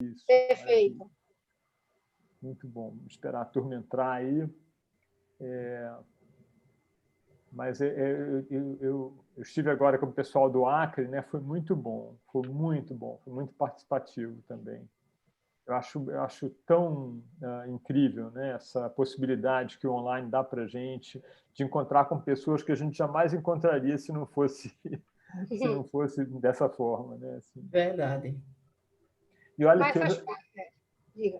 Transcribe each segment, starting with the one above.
Isso. Perfeito. Maravilha. Muito bom. Vamos esperar a turma entrar aí. Mas eu estive agora com o pessoal do Acre, né? Foi muito bom, foi muito participativo também. Eu acho tão incrível, né? Essa possibilidade que o online dá para a gente de encontrar com pessoas que a gente jamais encontraria se não fosse dessa forma, né? Assim. Verdade. E olha Mas que faz parte. Diga.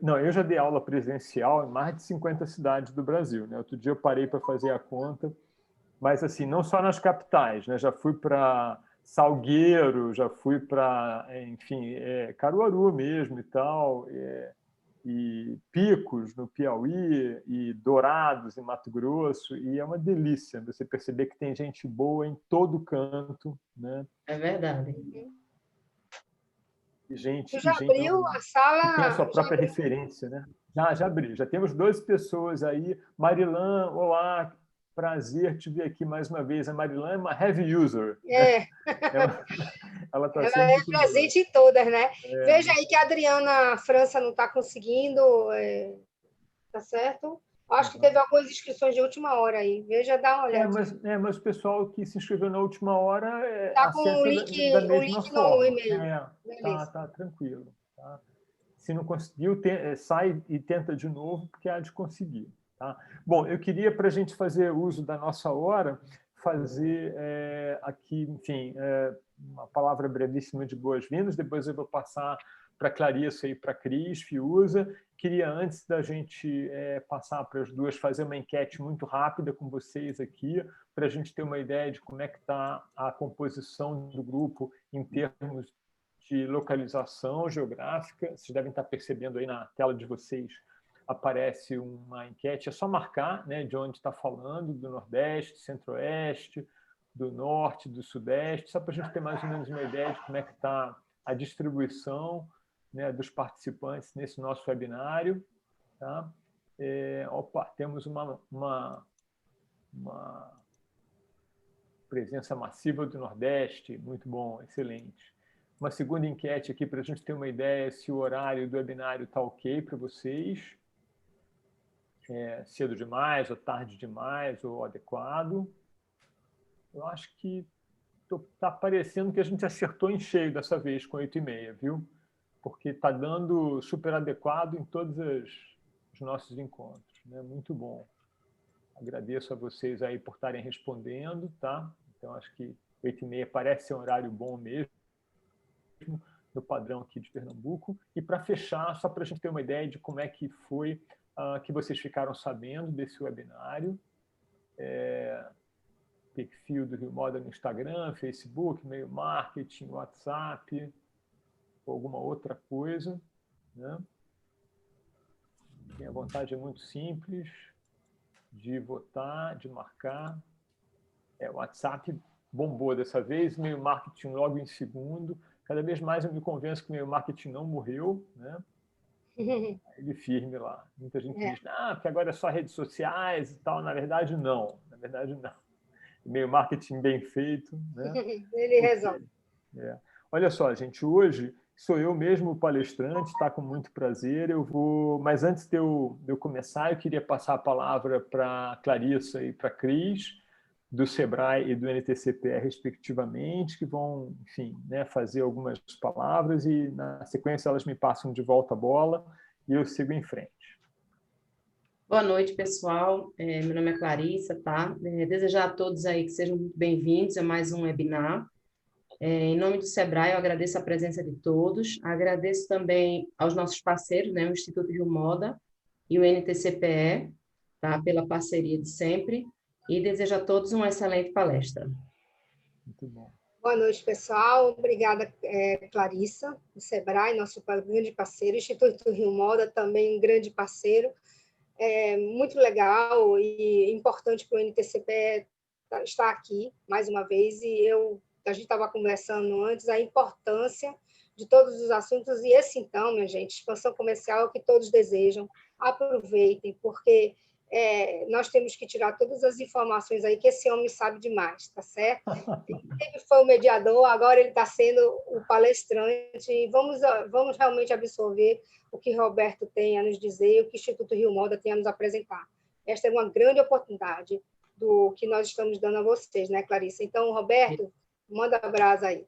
eu já dei aula presencial em mais de 50 cidades do Brasil, né? Outro dia eu parei para fazer a conta, mas assim, não só nas capitais, né? Já fui para Salgueiro, já fui para, enfim, Caruaru mesmo e tal, e Picos, no Piauí, e Dourados, em Mato Grosso, e é uma delícia você perceber que tem gente boa em todo canto, né? É verdade. E gente, Tu já abriu a sala? que tem a sua própria referência, né? Já abri, já temos 12 pessoas aí. Marilan, olá, prazer te ver aqui mais uma vez. A Marilan é uma heavy user. Né? Ela está sempre é presente em todas, né? Veja aí que a Adriana França não está conseguindo, tá certo? Acho que teve algumas inscrições de última hora aí. Veja, dá uma olhada. Mas o pessoal que se inscreveu na última hora com o link, da mesma forma. no e-mail. Tá tranquilo. Tá? Se não conseguiu, sai e tenta de novo, porque há de conseguir. Tá? Bom, eu queria, para a gente fazer uso da nossa hora, fazer aqui, enfim, uma palavra brevíssima de boas-vindas, depois eu vou passar para a Clarissa e para a Cris Fiuza. Queria, antes da gente passar para as duas, fazer uma enquete muito rápida com vocês aqui, para a gente ter uma ideia de como é que está a composição do grupo em termos de localização geográfica. Vocês devem estar percebendo aí na tela de vocês, aparece uma enquete, é só marcar, né, de onde está falando, do Nordeste, Centro-Oeste, do Norte, do Sudeste, só para a gente ter mais ou menos uma ideia de como é que está a distribuição, né, dos participantes nesse nosso webinário. Tá? Temos uma presença massiva do Nordeste, muito bom, excelente. Uma segunda enquete aqui para a gente ter uma ideia se o horário do webinário está ok para vocês, cedo demais, ou tarde demais, ou adequado. Eu acho que está parecendo que a gente acertou em cheio dessa vez com 8h30, viu? Porque está dando super adequado em todos os nossos encontros. Né? Muito bom. Agradeço a vocês aí por estarem respondendo, tá? Então, acho que 8h30 parece ser um horário bom mesmo, no padrão aqui de Pernambuco. E para fechar, só para a gente ter uma ideia de como é que foi que vocês ficaram sabendo desse webinário. Perfil do Rio Moda no Instagram, Facebook, e-mail marketing, WhatsApp, ou alguma outra coisa. Né? A vontade é muito simples de votar, de marcar. O WhatsApp bombou dessa vez, e-mail marketing logo em segundo. Cada vez mais eu me convenço que o e-mail marketing não morreu, né? Ele firme lá. Muita gente diz, porque agora é só redes sociais e tal. Na verdade, não. E-mail marketing bem feito, né? Ele resolve. Olha só, gente, hoje sou eu mesmo o palestrante, está com muito prazer. Mas antes de eu começar, eu queria passar a palavra para a Clarissa e para a Cris, do Sebrae e do NTCPE, respectivamente, que vão, enfim, né, fazer algumas palavras e, na sequência, elas me passam de volta a bola e eu sigo em frente. Boa noite, pessoal. Meu nome é Clarissa, tá? Desejar a todos aí que sejam muito bem-vindos a mais um webinar. Em nome do Sebrae, eu agradeço a presença de todos. Agradeço também aos nossos parceiros, né, o Instituto Rio Moda e o NTCPE, tá, pela parceria de sempre. E desejo a todos uma excelente palestra. Muito bom. Boa noite, pessoal. Obrigada, Clarissa, do Sebrae, nosso grande parceiro. O Instituto Rio Moda, também um grande parceiro. Muito legal e importante para o NTCPE estar aqui, mais uma vez. E a gente estava conversando antes, a importância de todos os assuntos. E esse, então, minha gente, expansão comercial é o que todos desejam. Aproveitem, porque nós temos que tirar todas as informações aí, que esse homem sabe demais, tá certo? Ele foi o mediador, agora ele está sendo o palestrante, e vamos realmente absorver o que Roberto tem a nos dizer, o que o Instituto Rio Moda tem a nos apresentar. Esta é uma grande oportunidade do que nós estamos dando a vocês, né, Clarissa? Então, Roberto, manda a brasa aí.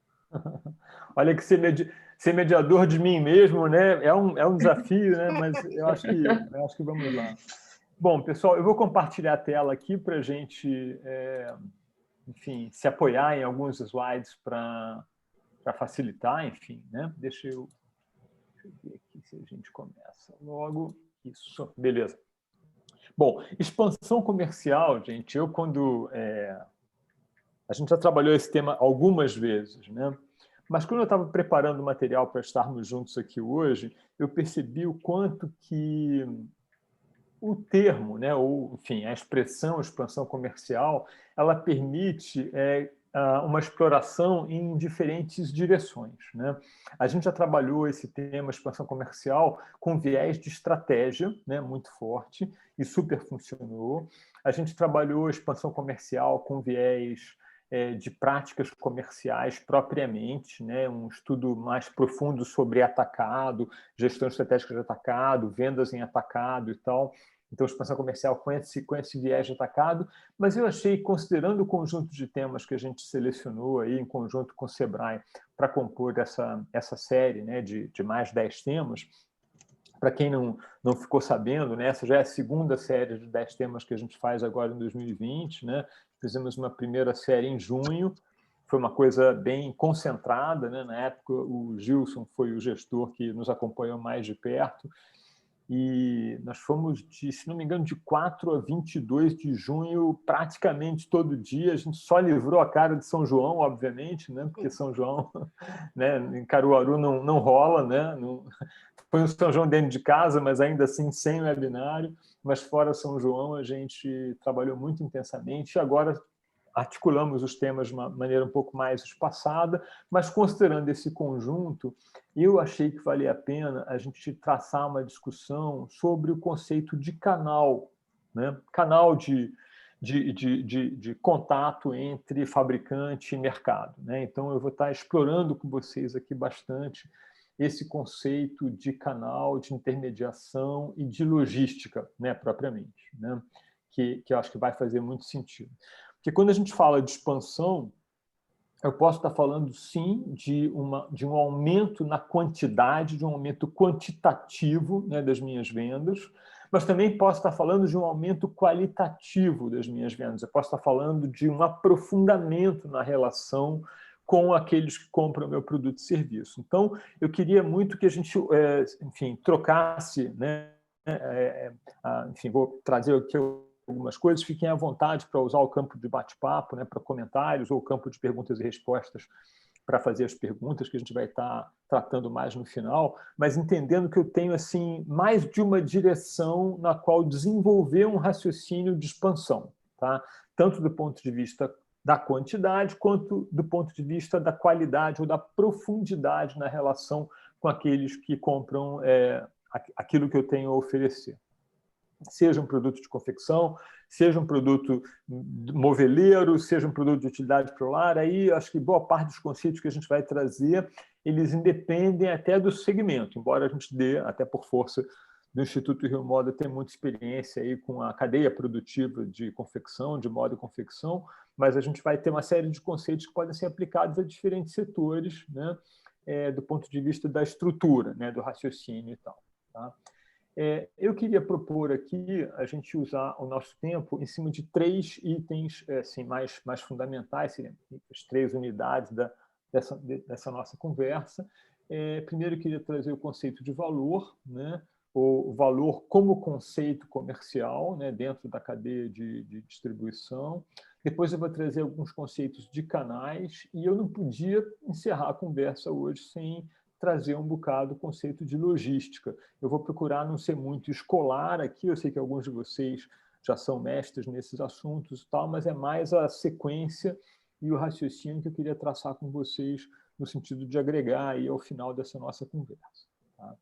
Olha que ser mediador de mim mesmo, né? É um desafio, né? Mas eu acho que vamos lá. Bom, pessoal, eu vou compartilhar a tela aqui para a gente, enfim, se apoiar em alguns slides para facilitar, enfim, né? Deixa eu ver aqui se a gente começa logo. Isso, beleza. Bom, expansão comercial, gente, a gente já trabalhou esse tema algumas vezes, né? Mas quando eu estava preparando o material para estarmos juntos aqui hoje, eu percebi o quanto que o termo, né, ou, enfim, a expressão expansão comercial, ela permite uma exploração em diferentes direções, né? A gente já trabalhou esse tema expansão comercial com viés de estratégia, né, muito forte, e super funcionou. A gente trabalhou expansão comercial com viés de práticas comerciais propriamente, né? Um estudo mais profundo sobre atacado, gestão estratégica de atacado, vendas em atacado e tal. Então, expansão comercial com esse viés de atacado, mas eu achei, considerando o conjunto de temas que a gente selecionou aí em conjunto com o Sebrae para compor essa série, né, de mais 10 temas, para quem não ficou sabendo, né, essa já é a segunda série de 10 temas que a gente faz agora em 2020, né? Fizemos uma primeira série em junho, foi uma coisa bem concentrada, né? Na época, o Gilson foi o gestor que nos acompanhou mais de perto, e nós fomos, se não me engano, de 4 a 22 de junho, praticamente todo dia. A gente só livrou a cara de São João, obviamente, né? Porque São João, né, em Caruaru não rola, né? Não... Foi um São João dentro de casa, mas ainda assim sem webinário. Mas fora São João, a gente trabalhou muito intensamente. E agora articulamos os temas de uma maneira um pouco mais espaçada, mas considerando esse conjunto, eu achei que valia a pena a gente traçar uma discussão sobre o conceito de canal, né? Canal de contato entre fabricante e mercado, né? Então, eu vou estar explorando com vocês aqui bastante esse conceito de canal, de intermediação e de logística, né, propriamente, né? Que eu acho que vai fazer muito sentido. Porque quando a gente fala de expansão, eu posso estar falando, sim, de um aumento na quantidade, de um aumento quantitativo, né, das minhas vendas, mas também posso estar falando de um aumento qualitativo das minhas vendas. Eu posso estar falando de um aprofundamento na relação com aqueles que compram o meu produto e serviço. Então, eu queria muito que a gente, enfim, trocasse, né? Enfim, vou trazer aqui algumas coisas, fiquem à vontade para usar o campo de bate-papo, né, para comentários, ou o campo de perguntas e respostas para fazer as perguntas, que a gente vai estar tratando mais no final, mas entendendo que eu tenho assim mais de uma direção na qual desenvolver um raciocínio de expansão, tá? Tanto do ponto de vista da quantidade, quanto do ponto de vista da qualidade ou da profundidade na relação com aqueles que compram aquilo que eu tenho a oferecer. Seja um produto de confecção, seja um produto moveleiro, seja um produto de utilidade para o lar, aí acho que boa parte dos conceitos que a gente vai trazer, eles independem até do segmento, embora a gente dê, até por força do Instituto Rio Moda, ter muita experiência aí com a cadeia produtiva de confecção, de moda e confecção, mas a gente vai ter uma série de conceitos que podem ser aplicados a diferentes setores, né, do ponto de vista da estrutura, né, do raciocínio e tal, tá? Eu queria propor aqui a gente usar o nosso tempo em cima de 3 itens assim, mais fundamentais, seriam as 3 unidades dessa nossa conversa. Primeiro, eu queria trazer o conceito de valor, né? O valor como conceito comercial, né? Dentro da cadeia de distribuição. Depois eu vou trazer alguns conceitos de canais, e eu não podia encerrar a conversa hoje sem trazer um bocado o conceito de logística. Eu vou procurar não ser muito escolar aqui, eu sei que alguns de vocês já são mestres nesses assuntos e tal, mas é mais a sequência e o raciocínio que eu queria traçar com vocês no sentido de agregar aí ao final dessa nossa conversa. Tá?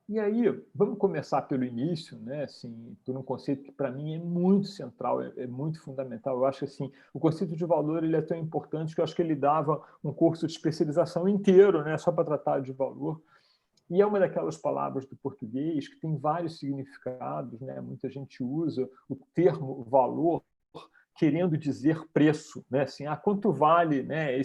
E aí, vamos começar pelo início, né? Assim, por um conceito que, para mim, é muito central, é muito fundamental. Eu acho que assim, o conceito de valor ele é tão importante que eu acho que ele dava um curso de especialização inteiro, né? Só para tratar de valor. E é uma daquelas palavras do português que tem vários significados, né? Muita gente usa o termo valor querendo dizer preço, né? Assim, quanto vale, né,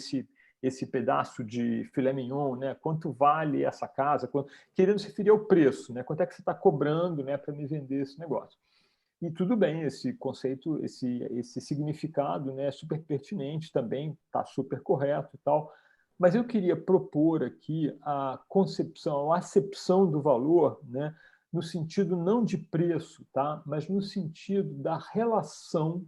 esse pedaço de filé mignon, né? Quanto vale essa casa? Querendo se referir ao preço, né? Quanto é que você está cobrando, né, para me vender esse negócio? E tudo bem, esse conceito, esse significado, né, é super pertinente também, está super correto e tal. Mas eu queria propor aqui a concepção, a acepção do valor, né, no sentido não de preço, tá, mas no sentido da relação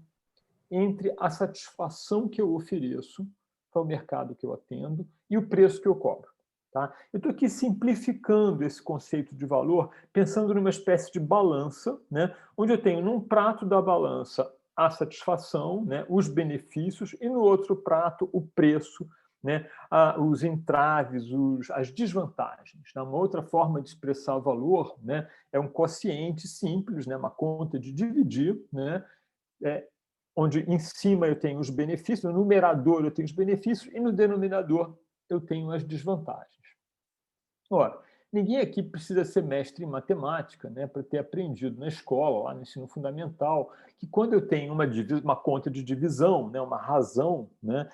entre a satisfação que eu ofereço para o mercado que eu atendo e o preço que eu cobro. Tá? Eu estou aqui simplificando esse conceito de valor, pensando numa espécie de balança, né, onde eu tenho num prato da balança a satisfação, né, os benefícios, e no outro prato o preço, né, os entraves, as desvantagens. Né? Uma outra forma de expressar valor, né, é um quociente simples, né, uma conta de dividir, né, onde em cima eu tenho os benefícios, no numerador eu tenho os benefícios e no denominador eu tenho as desvantagens. Ora, ninguém aqui precisa ser mestre em matemática, né, para ter aprendido na escola, lá no ensino fundamental, que quando eu tenho uma conta de divisão, né, uma razão, né,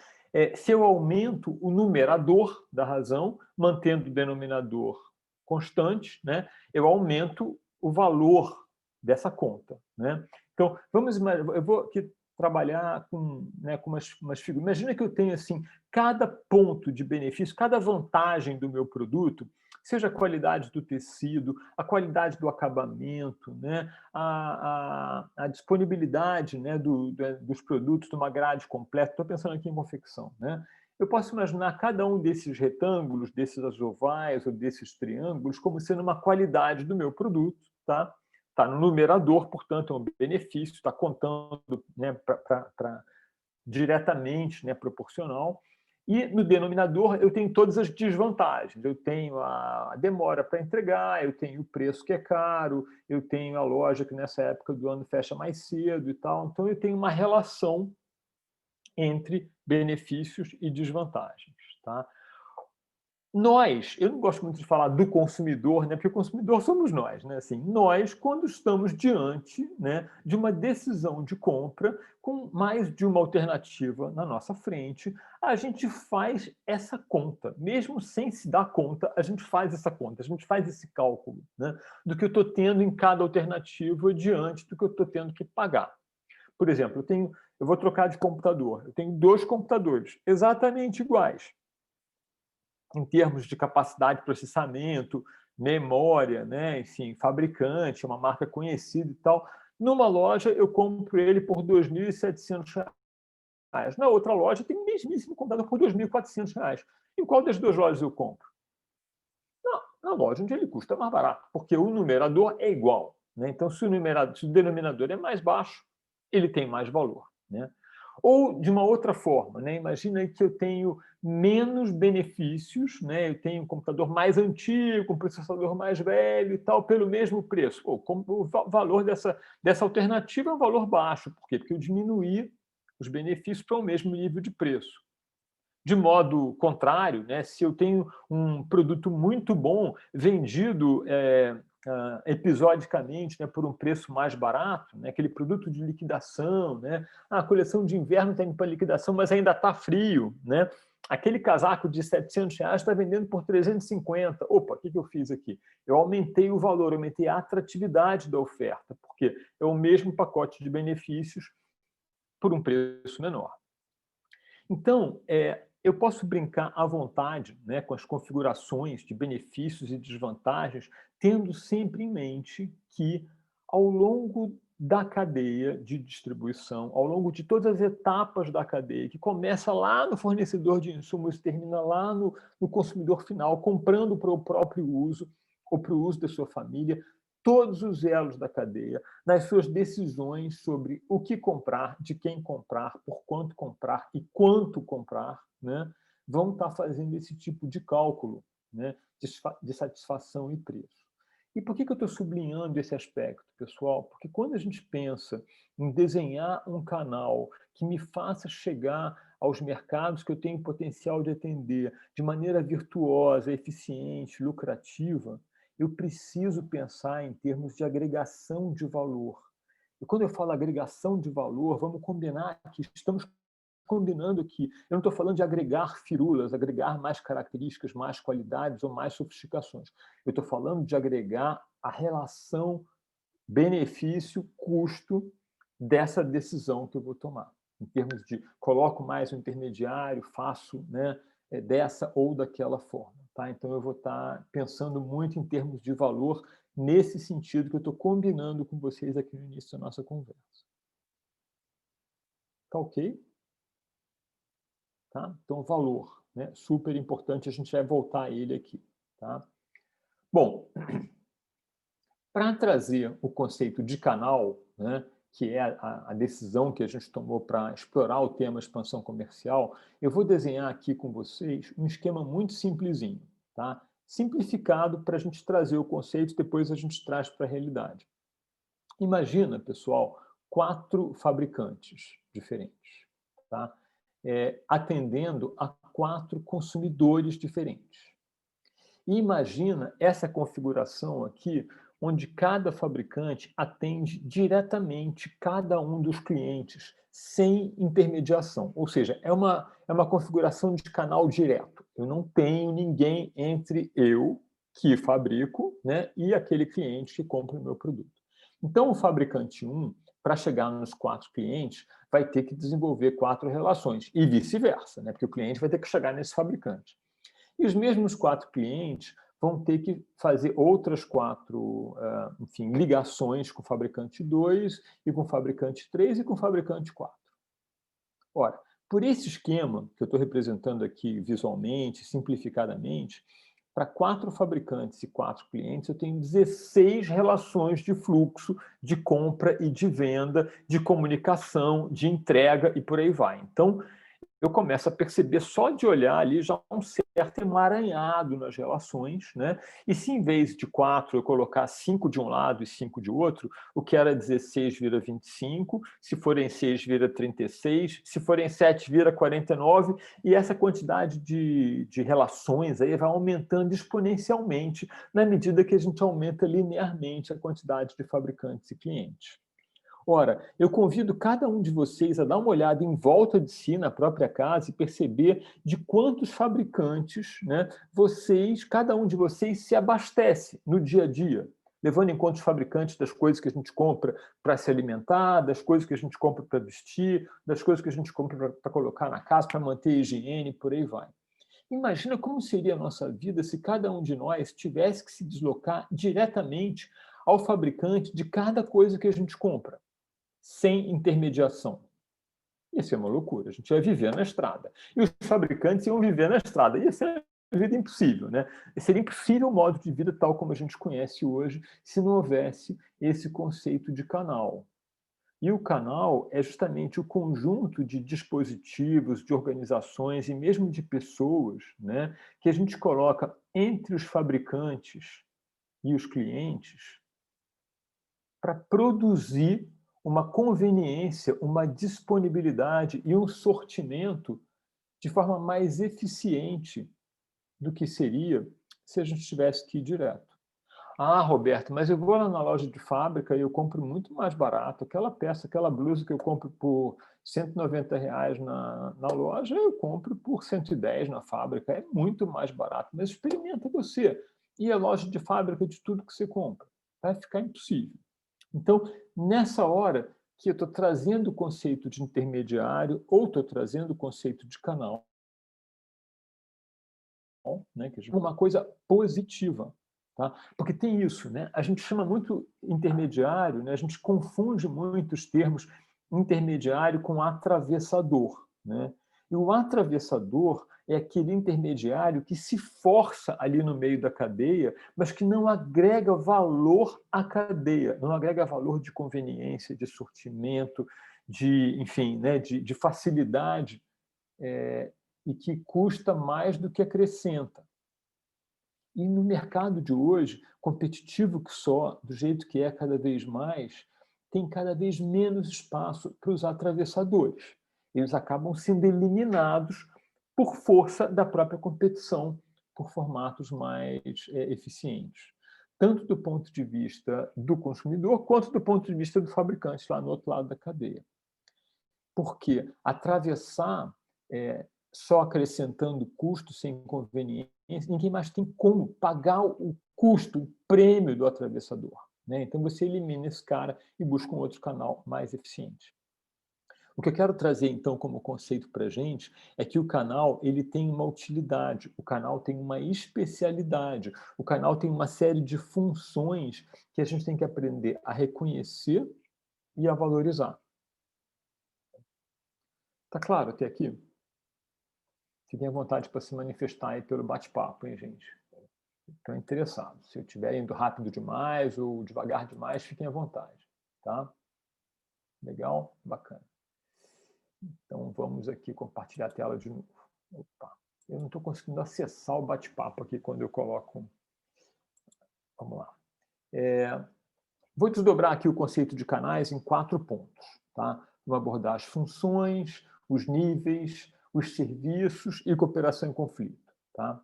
se eu aumento o numerador da razão, mantendo o denominador constante, né, eu aumento o valor dessa conta. Né? Então, eu vou aqui trabalhar com, né, com umas figuras. Imagina que eu tenho assim, cada ponto de benefício, cada vantagem do meu produto, seja a qualidade do tecido, a qualidade do acabamento, né, a disponibilidade, né, dos produtos, de uma grade completa. Estou pensando aqui em confecção. Né? Eu posso imaginar cada um desses retângulos, desses ovais ou desses triângulos, como sendo uma qualidade do meu produto. Tá? Está no numerador, portanto, é um benefício, está contando, né, diretamente, né, proporcional. E no denominador eu tenho todas as desvantagens. Eu tenho a demora para entregar, eu tenho o preço que é caro, eu tenho a loja que nessa época do ano fecha mais cedo e tal. Então eu tenho uma relação entre benefícios e desvantagens. Tá? Eu não gosto muito de falar do consumidor, né, porque o consumidor somos nós. Né? Assim, nós, quando estamos diante, né, de uma decisão de compra, com mais de uma alternativa na nossa frente, a gente faz essa conta. Mesmo sem se dar conta, a gente faz essa conta, a gente faz esse cálculo, né, do que eu estou tendo em cada alternativa diante do que eu estou tendo que pagar. Por exemplo, eu vou trocar de computador. Eu tenho 2 computadores exatamente iguais, em termos de capacidade de processamento, memória, né? Enfim, fabricante, uma marca conhecida e tal. Numa loja, eu compro ele por R$ 2.700. Na outra loja, tem o mesmíssimo computador por R$ 2.400. Em qual das 2 lojas eu compro? Na loja onde ele custa mais barato, porque o numerador é igual. Né? Então, se o denominador é mais baixo, ele tem mais valor. Né? Ou, de uma outra forma, né? Imagina que eu tenho menos benefícios, né? Eu tenho um computador mais antigo, um processador mais velho e tal, pelo mesmo preço. O valor dessa alternativa é um valor baixo. Por quê? Porque eu diminuí os benefícios para o mesmo nível de preço. De modo contrário, né? Se eu tenho um produto muito bom vendido episodicamente, né, por um preço mais barato, né, aquele produto de liquidação, né, a coleção de inverno está indo para liquidação, mas ainda está frio, né, aquele casaco de R$700 está vendendo por 350. Opa, o que eu fiz aqui? Eu aumentei o valor, aumentei a atratividade da oferta, porque é o mesmo pacote de benefícios por um preço menor. Então, eu posso brincar à vontade, né, com as configurações de benefícios e desvantagens, tendo sempre em mente que, ao longo da cadeia de distribuição, ao longo de todas as etapas da cadeia, que começa lá no fornecedor de insumos e termina lá no consumidor final, comprando para o próprio uso ou para o uso da sua família, todos os elos da cadeia, nas suas decisões sobre o que comprar, de quem comprar, por quanto comprar e quanto comprar, né, vão estar fazendo esse tipo de cálculo, né, de satisfação e preço. E por que eu estou sublinhando esse aspecto, pessoal? Porque quando a gente pensa em desenhar um canal que me faça chegar aos mercados que eu tenho potencial de atender de maneira virtuosa, eficiente, lucrativa, eu preciso pensar em termos de agregação de valor. E quando eu falo agregação de valor, vamos combinar que estamos combinando aqui. Eu não estou falando de agregar firulas, agregar mais características, mais qualidades ou mais sofisticações. Eu estou falando de agregar a relação benefício-custo dessa decisão que eu vou tomar. Em termos de coloco mais um intermediário, faço, né, dessa ou daquela forma. Tá? Então, eu vou estar pensando muito em termos de valor nesse sentido que eu estou combinando com vocês aqui no início da nossa conversa. Tá ok? Tá? Então, valor, né? Super importante, a gente vai voltar a ele aqui. Tá? Bom, para trazer o conceito de canal, né, que é a decisão que a gente tomou para explorar o tema expansão comercial, eu vou desenhar aqui com vocês um esquema muito simplesinho, tá? Simplificado para a gente trazer o conceito e depois a gente traz para a realidade. Imagina, pessoal, 4 fabricantes diferentes, tá? Atendendo a 4 consumidores diferentes. E imagina essa configuração aqui, onde cada fabricante atende diretamente cada um dos clientes, sem intermediação. Ou seja, é uma configuração de canal direto. Eu não tenho ninguém entre eu, que fabrico, né, e aquele cliente que compra o meu produto. Então, o fabricante 1, para chegar nos 4 clientes, vai ter que desenvolver 4 relações, e vice-versa, né, porque o cliente vai ter que chegar nesse fabricante. E os mesmos 4 clientes vão ter que fazer outras 4 enfim, ligações com o fabricante 2, e com o fabricante 3 e com o fabricante 4. Ora, por esse esquema que eu estou representando aqui visualmente, simplificadamente, para 4 fabricantes e 4 clientes, eu tenho 16 relações de fluxo, de compra e de venda, de comunicação, de entrega e por aí vai. Então, eu começo a perceber, só de olhar ali, já um certo emaranhado nas relações, né? E se em vez de 4 eu colocar 5 de um lado e 5 de outro, o que era 16 vira 25, se forem 6 vira 36, se forem 7 vira 49, e essa quantidade de relações aí vai aumentando exponencialmente na medida que a gente aumenta linearmente a quantidade de fabricantes e clientes. Ora, eu convido cada um de vocês a dar uma olhada em volta de si, na própria casa, e perceber de quantos fabricantes, né, cada um de vocês se abastece no dia a dia, levando em conta os fabricantes das coisas que a gente compra para se alimentar, das coisas que a gente compra para vestir, das coisas que a gente compra para colocar na casa, para manter a higiene, por aí vai. Imagina como seria a nossa vida se cada um de nós tivesse que se deslocar diretamente ao fabricante de cada coisa que a gente compra, sem intermediação. Ia ser uma loucura, a gente ia viver na estrada. E os fabricantes iam viver na estrada. Ia ser uma vida impossível, né? Seria impossível o modo de vida tal como a gente conhece hoje se não houvesse esse conceito de canal. E o canal é justamente o conjunto de dispositivos, de organizações e mesmo de pessoas, né, que a gente coloca entre os fabricantes e os clientes para produzir uma conveniência, uma disponibilidade e um sortimento de forma mais eficiente do que seria se a gente tivesse que ir direto. Ah, Roberto, mas eu vou lá na loja de fábrica e eu compro muito mais barato. Aquela peça, aquela blusa que eu compro por R$ 190 na loja, eu compro por 110 na fábrica. É muito mais barato. Mas experimenta você ir à loja de fábrica de tudo que você compra. Vai ficar impossível. Então, nessa hora que eu estou trazendo o conceito de intermediário ou estou trazendo o conceito de canal, né, que é uma coisa positiva. Tá? Porque tem isso, né? A gente chama muito intermediário, né? A gente confunde muito os termos intermediário com atravessador. Né? E o atravessador é aquele intermediário que se força ali no meio da cadeia, mas que não agrega valor à cadeia, não agrega valor de conveniência, de sortimento, enfim, né? de facilidade, e que custa mais do que acrescenta. E no mercado de hoje, competitivo que só, do jeito que é cada vez mais, tem cada vez menos espaço para os atravessadores. Eles acabam sendo eliminados por força da própria competição, por formatos mais eficientes. Tanto do ponto de vista do consumidor, quanto do ponto de vista do fabricante, lá no outro lado da cadeia. Porque atravessar só acrescentando custo sem inconveniência, ninguém mais tem como pagar o custo, o prêmio do atravessador, né? Então, você elimina esse cara e busca um outro canal mais eficiente. O que eu quero trazer, então, como conceito para a gente é que o canal ele tem uma utilidade, o canal tem uma especialidade, o canal tem uma série de funções que a gente tem que aprender a reconhecer e a valorizar. Tá claro até aqui? Fiquem à vontade para se manifestar aí pelo bate-papo, hein, gente? Estão interessados. Se eu estiver indo rápido demais ou devagar demais, fiquem à vontade, tá? Legal? Bacana. Então, vamos aqui compartilhar a tela de novo. Opa, eu não estou conseguindo acessar o bate-papo aqui quando eu coloco... Vamos lá. Vou desdobrar aqui o conceito de canais em 4 pontos. Tá? Vou abordar as funções, os níveis, os serviços e cooperação em conflito. Tá?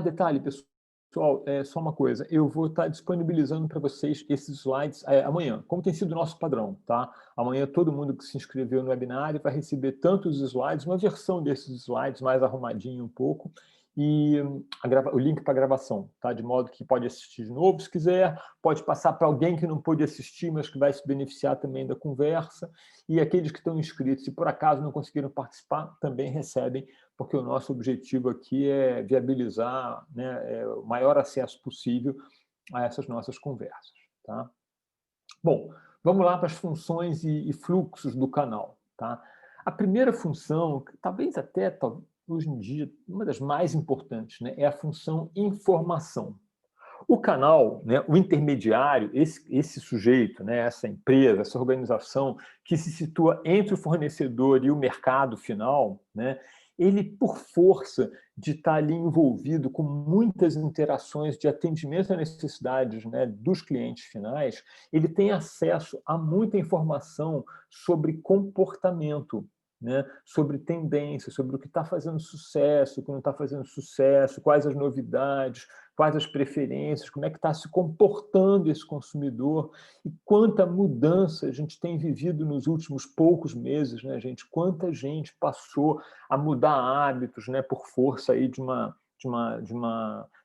Detalhe, pessoal, só uma coisa, eu vou estar disponibilizando para vocês esses slides amanhã, como tem sido o nosso padrão. Tá? Amanhã todo mundo que se inscreveu no webinar vai receber tanto os slides, uma versão desses slides mais arrumadinho um pouco, e o link para a gravação, tá? De modo que pode assistir de novo se quiser, pode passar para alguém que não pôde assistir, mas que vai se beneficiar também da conversa, e aqueles que estão inscritos, se por acaso não conseguiram participar, também recebem, porque o nosso objetivo aqui é viabilizar, né, o maior acesso possível a essas nossas conversas. Tá? Bom, vamos lá para as funções e fluxos do canal. Tá? A primeira função, talvez até hoje em dia, uma das mais importantes, né, é a função informação. O canal, né, o intermediário, esse sujeito, né, essa empresa, essa organização que se situa entre o fornecedor e o mercado final, né, ele, por força de estar ali envolvido com muitas interações de atendimento às necessidades, né, dos clientes finais, ele tem acesso a muita informação sobre comportamento, né, sobre tendência, sobre o que está fazendo sucesso, o que não está fazendo sucesso, quais as novidades, quais as preferências, como é que está se comportando esse consumidor e quanta mudança a gente tem vivido nos últimos poucos meses, né, gente? Quanta gente passou a mudar hábitos, né, por força aí de uma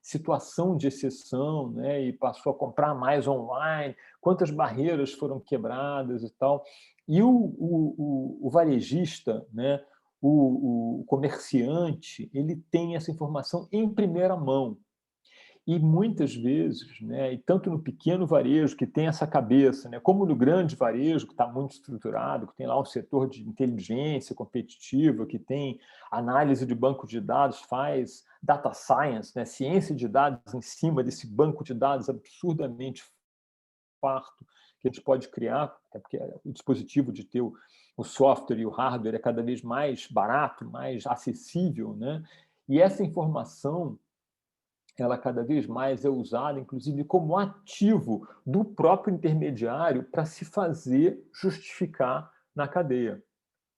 situação de exceção, né, e passou a comprar mais online, quantas barreiras foram quebradas e tal. E o varejista, né, o comerciante, ele tem essa informação em primeira mão. E muitas vezes, né, e tanto no pequeno varejo, que tem essa cabeça, né, como no grande varejo, que está muito estruturado, que tem lá um setor de inteligência competitiva, que tem análise de banco de dados, faz data science, né, ciência de dados em cima desse banco de dados absurdamente farto que a gente pode criar, porque o dispositivo de ter o software e o hardware é cada vez mais barato, mais acessível, né? E essa informação, ela cada vez mais é usada, inclusive, como ativo do próprio intermediário para se fazer justificar na cadeia.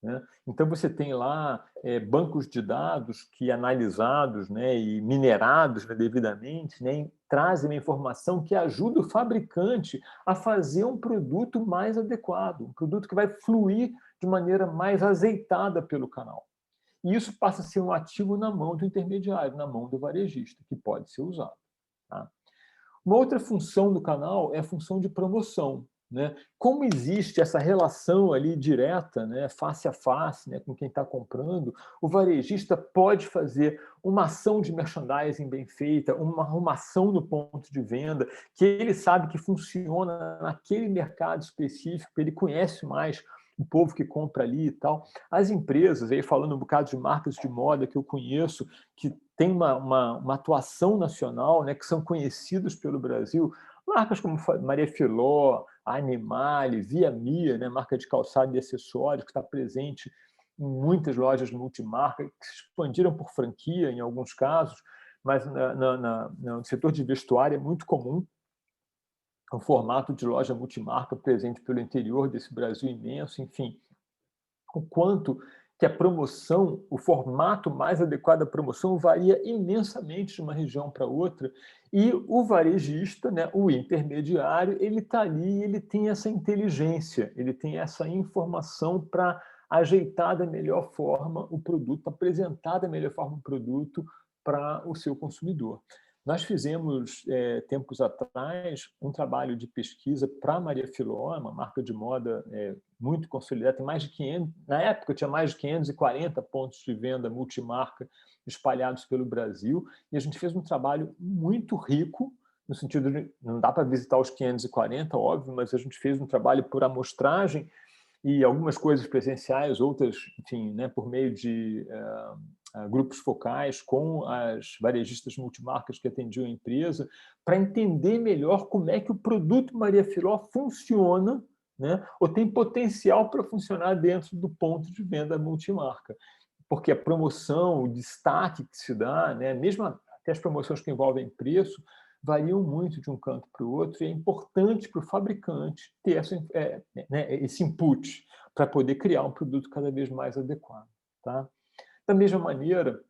Né? Então, você tem lá bancos de dados que, analisados, né, e minerados, né, devidamente, né, trazem uma informação que ajuda o fabricante a fazer um produto mais adequado, um produto que vai fluir de maneira mais azeitada pelo canal. E isso passa a ser um ativo na mão do intermediário, na mão do varejista, que pode ser usado. Tá? Uma outra função do canal é a função de promoção. Né? Como existe essa relação ali direta, né, face a face, né, com quem está comprando, o varejista pode fazer uma ação de merchandising bem feita, uma ação no ponto de venda, que ele sabe que funciona naquele mercado específico, ele conhece mais o povo que compra ali e tal. As empresas, aí falando um bocado de marcas de moda que eu conheço, que tem uma atuação nacional, né, que são conhecidos pelo Brasil, marcas como Maria Filó, Animale, Via Mia, né, marca de calçado e acessórios, que está presente em muitas lojas multimarca, que se expandiram por franquia em alguns casos, mas no setor de vestuário é muito comum um formato de loja multimarca presente pelo interior desse Brasil imenso, enfim, o quanto que a promoção, o formato mais adequado à promoção varia imensamente de uma região para outra, e o varejista, né, o intermediário, ele está ali, ele tem essa inteligência, ele tem essa informação para ajeitar da melhor forma o produto, apresentar da melhor forma o produto para o seu consumidor. Nós fizemos, tempos atrás, um trabalho de pesquisa para a Maria Filó, uma marca de moda muito consolidada, tem mais de 500, na época tinha mais de 540 pontos de venda multimarca espalhados pelo Brasil, e a gente fez um trabalho muito rico, no sentido de, não dá para visitar os 540, óbvio, mas a gente fez um trabalho por amostragem, e algumas coisas presenciais, outras, enfim, né, por meio de grupos focais com as varejistas multimarcas que atendiam a empresa, para entender melhor como é que o produto Maria Filó funciona, né, ou tem potencial para funcionar dentro do ponto de venda multimarca. Porque a promoção, o destaque que se dá, né, mesmo até as promoções que envolvem preço, variam muito de um canto para o outro, e é importante para o fabricante ter esse input para poder criar um produto cada vez mais adequado. Tá? Da mesma maneira,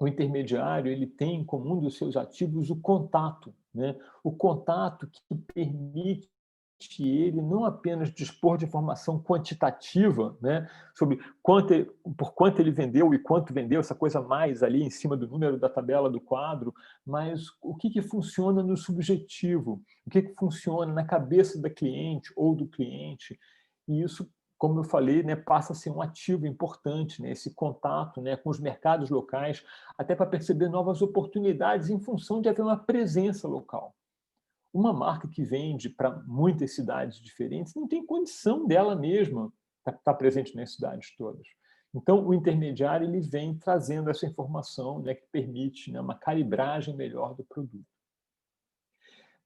o intermediário ele tem como um dos seus ativos o contato, né? O contato que permite ele não apenas dispor de informação quantitativa, né, sobre por quanto ele vendeu e quanto vendeu, essa coisa mais ali em cima do número da tabela do quadro, mas o que funciona no subjetivo, o que funciona na cabeça da cliente ou do cliente, e isso, como eu falei, né, passa a ser um ativo importante, né, esse contato, né, com os mercados locais, até para perceber novas oportunidades em função de haver uma presença local. Uma marca que vende para muitas cidades diferentes não tem condição dela mesma estar presente nas cidades todas. Então, o intermediário ele vem trazendo essa informação, né, que permite, né, uma calibragem melhor do produto.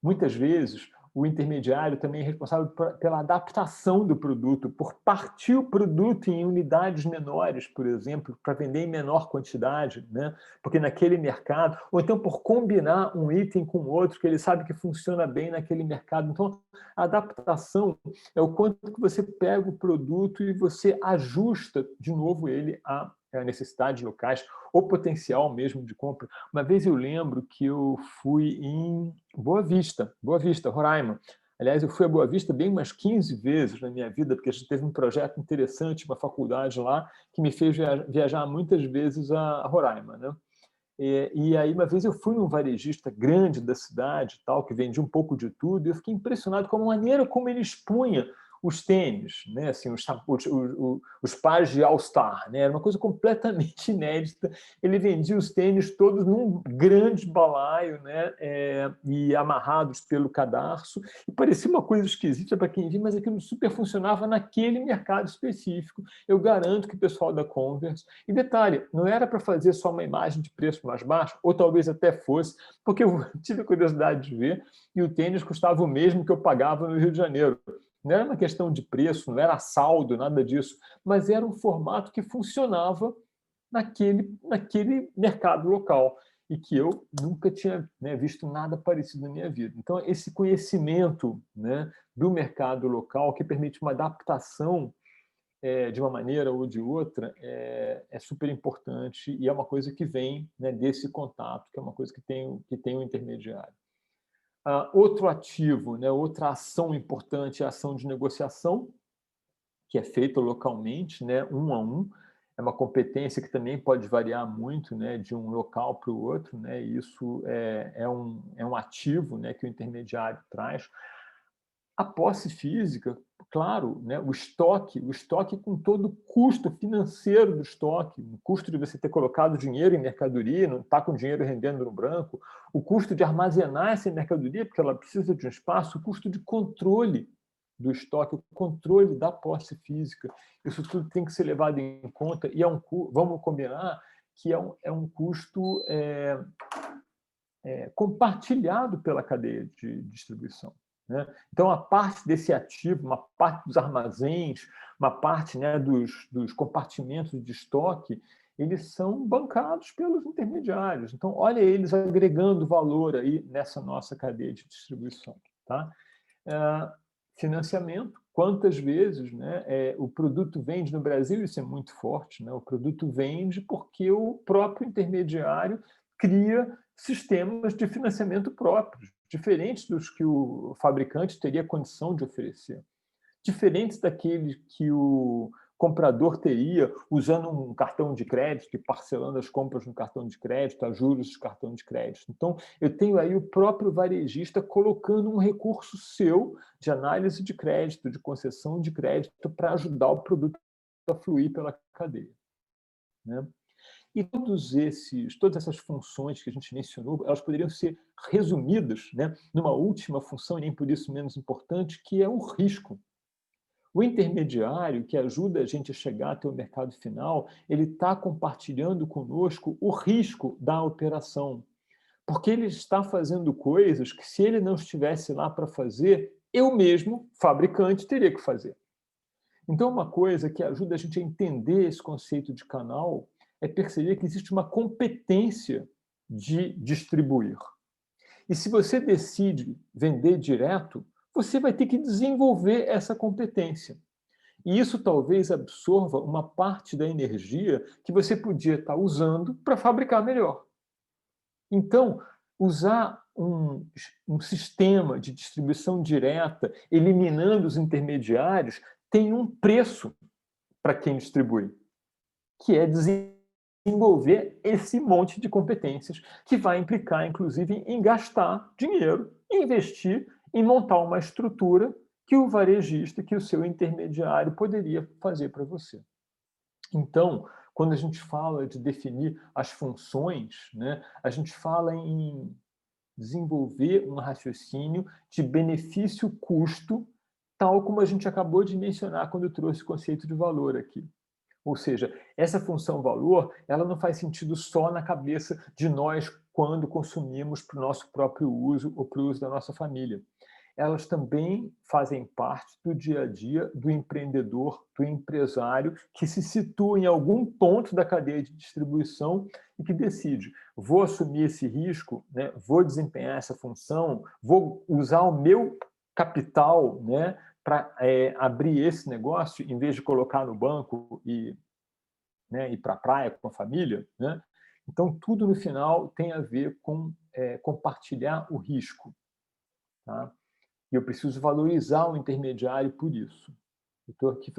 Muitas vezes, o intermediário também é responsável pela adaptação do produto, por partir o produto em unidades menores, por exemplo, para vender em menor quantidade, né? Porque naquele mercado, ou então por combinar um item com outro, que ele sabe que funciona bem naquele mercado. Então, a adaptação é o quanto que você pega o produto e você ajusta de novo ele a necessidades locais ou potencial mesmo de compra. Uma vez eu lembro que eu fui em Boa Vista, Roraima. Aliás, eu fui a Boa Vista bem umas 15 vezes na minha vida, porque a gente teve um projeto interessante, uma faculdade lá, que me fez viajar muitas vezes a Roraima, né? E aí, uma vez eu fui num varejista grande da cidade, tal, que vendia um pouco de tudo, e eu fiquei impressionado com a maneira como ele expunha os tênis, né? Assim, os pares de All-Star, né? Era uma coisa completamente inédita. Ele vendia os tênis todos num grande balaio, né? E amarrados pelo cadarço, e parecia uma coisa esquisita para quem via, mas aquilo super funcionava naquele mercado específico. Eu garanto que o pessoal da Converse... E detalhe, não era para fazer só uma imagem de preço mais baixo, ou talvez até fosse, porque eu tive a curiosidade de ver, e o tênis custava o mesmo que eu pagava no Rio de Janeiro. Não era uma questão de preço, não era saldo, nada disso, mas era um formato que funcionava naquele mercado local e que eu nunca tinha, né, visto nada parecido na minha vida. Então, esse conhecimento, né, do mercado local que permite uma adaptação de uma maneira ou de outra é super importante e é uma coisa que vem, né, desse contato, que é uma coisa que tem um intermediário. Outro ativo, né, outra ação importante é a ação de negociação, que é feita localmente, né, um a um. É uma competência que também pode variar muito, né, de um local para o outro, né, e isso é um ativo, né, que o intermediário traz. A posse física, claro, né, o estoque com todo o custo financeiro do estoque, o custo de você ter colocado dinheiro em mercadoria, não está com dinheiro rendendo no branco, o custo de armazenar essa mercadoria, porque ela precisa de um espaço, o custo de controle do estoque, o controle da posse física, isso tudo tem que ser levado em conta e vamos combinar que é um custo compartilhado pela cadeia de distribuição. Né? Então, a parte desse ativo, uma parte dos armazéns, uma parte, né, dos compartimentos de estoque, eles são bancados pelos intermediários. Então, olha eles agregando valor aí nessa nossa cadeia de distribuição. Tá? Financiamento, quantas vezes, né, o produto vende no Brasil, isso é muito forte, né? O produto vende porque o próprio intermediário cria sistemas de financiamento próprios, diferentes dos que o fabricante teria condição de oferecer, diferentes daqueles que o comprador teria usando um cartão de crédito e parcelando as compras no cartão de crédito, a juros do cartão de crédito. Então, eu tenho aí o próprio varejista colocando um recurso seu de análise de crédito, de concessão de crédito, para ajudar o produto a fluir pela cadeia. Né? E todas essas funções que a gente mencionou, elas poderiam ser resumidas, né, numa última função, e nem por isso menos importante, que é o risco. O intermediário, que ajuda a gente a chegar até o mercado final, ele está compartilhando conosco o risco da operação, porque ele está fazendo coisas que, se ele não estivesse lá para fazer, eu mesmo, fabricante, teria que fazer. Então, uma coisa que ajuda a gente a entender esse conceito de canal é perceber que existe uma competência de distribuir. E se você decide vender direto, você vai ter que desenvolver essa competência. E isso talvez absorva uma parte da energia que você podia estar usando para fabricar melhor. Então, usar um sistema de distribuição direta, eliminando os intermediários, tem um preço para quem distribui, que é desenvolver esse monte de competências, que vai implicar, inclusive, em gastar dinheiro, investir em montar uma estrutura que o varejista, que o seu intermediário poderia fazer para você. Então, quando a gente fala de definir as funções, né, a gente fala em desenvolver um raciocínio de benefício-custo, tal como a gente acabou de mencionar quando eu trouxe o conceito de valor aqui. Ou seja, essa função valor, ela não faz sentido só na cabeça de nós quando consumimos para o nosso próprio uso ou para o uso da nossa família. Elas também fazem parte do dia a dia do empreendedor, do empresário, que se situa em algum ponto da cadeia de distribuição e que decide: vou assumir esse risco, né? Vou desempenhar essa função, vou usar o meu capital, né, para abrir esse negócio, em vez de colocar no banco e, né, ir para a praia com a família. Né? Então, tudo no final tem a ver com compartilhar o risco. Tá? E eu preciso valorizar o intermediário por isso. Eu estou aqui,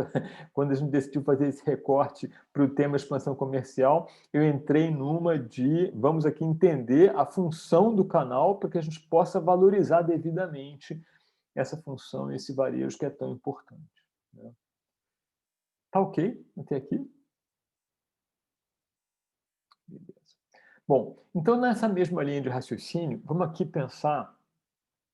quando a gente decidiu fazer esse recorte para o tema expansão comercial, eu entrei numa de vamos aqui entender a função do canal para que a gente possa valorizar devidamente essa função, esse varejo que é tão importante. Né? Tá ok até aqui? Beleza. Bom, então nessa mesma linha de raciocínio, vamos aqui pensar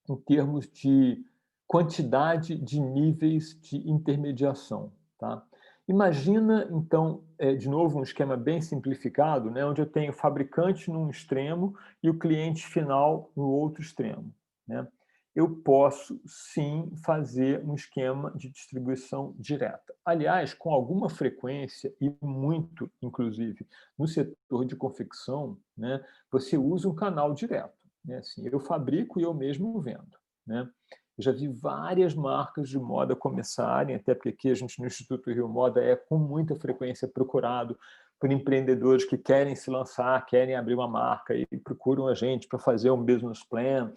em termos de quantidade de níveis de intermediação. Tá? Imagina, então, de novo, um esquema bem simplificado, né, onde eu tenho o fabricante num extremo e o cliente final no outro extremo. Né? Eu posso, sim, fazer um esquema de distribuição direta. Aliás, com alguma frequência, e muito, inclusive, no setor de confecção, né, você usa um canal direto. Né? Assim, eu fabrico e eu mesmo vendo. Né? Eu já vi várias marcas de moda começarem, até porque aqui a gente no Instituto Rio Moda é com muita frequência procurado por empreendedores que querem se lançar, querem abrir uma marca e procuram a gente para fazer um business plan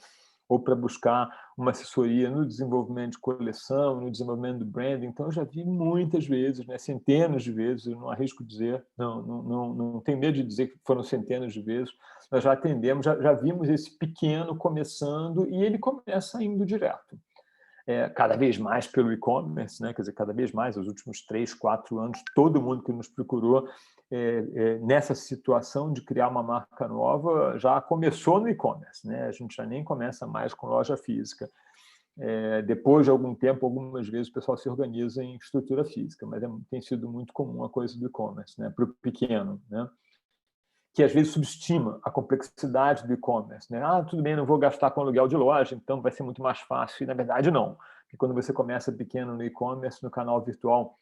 ou para buscar uma assessoria no desenvolvimento de coleção, no desenvolvimento do branding. Então, eu já vi muitas vezes, né, centenas de vezes, eu não arrisco dizer, não tenho medo de dizer que foram centenas de vezes, nós já atendemos, já vimos esse pequeno começando e ele começa indo direto. Cada vez mais pelo e-commerce, né? Quer dizer, cada vez mais, nos últimos 3, 4 anos, todo mundo que nos procurou nessa situação de criar uma marca nova já começou no e-commerce. Né? A gente já nem começa mais com loja física. Depois de algum tempo, algumas vezes o pessoal se organiza em estrutura física, mas tem sido muito comum a coisa do e-commerce, né? Para o pequeno, né? Que às vezes subestima a complexidade do e-commerce. Né? Tudo bem, não vou gastar com aluguel de loja, então vai ser muito mais fácil. E, na verdade, não. Porque quando você começa pequeno no e-commerce, no canal virtual,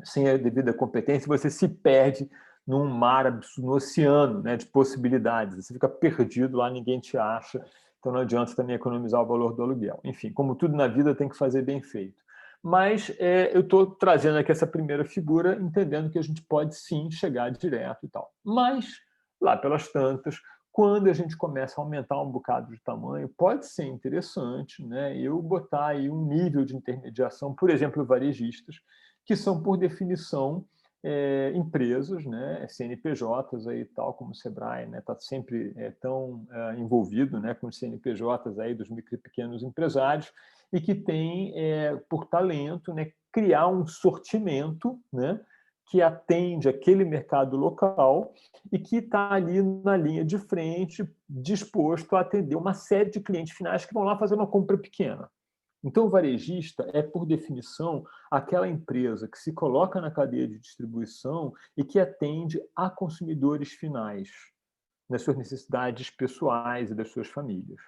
sem a devida competência, você se perde num mar absurdo, no oceano, né, de possibilidades. Você fica perdido lá, ninguém te acha, então não adianta também economizar o valor do aluguel. Enfim, como tudo na vida, tem que fazer bem feito. Mas eu estou trazendo aqui essa primeira figura, entendendo que a gente pode sim chegar direto e tal. Mas, lá pelas tantas, quando a gente começa a aumentar um bocado de tamanho, pode ser interessante, né, eu botar aí um nível de intermediação, por exemplo, varejistas, que são, por definição, empresas, né, CNPJs aí, tal como o Sebrae, né, está sempre tão envolvido, né, com os CNPJs aí dos micro e pequenos empresários, e que tem, por talento, né, criar um sortimento, né, que atende aquele mercado local e que está ali na linha de frente, disposto a atender uma série de clientes finais que vão lá fazer uma compra pequena. Então, o varejista é, por definição, aquela empresa que se coloca na cadeia de distribuição e que atende a consumidores finais, nas suas necessidades pessoais e das suas famílias.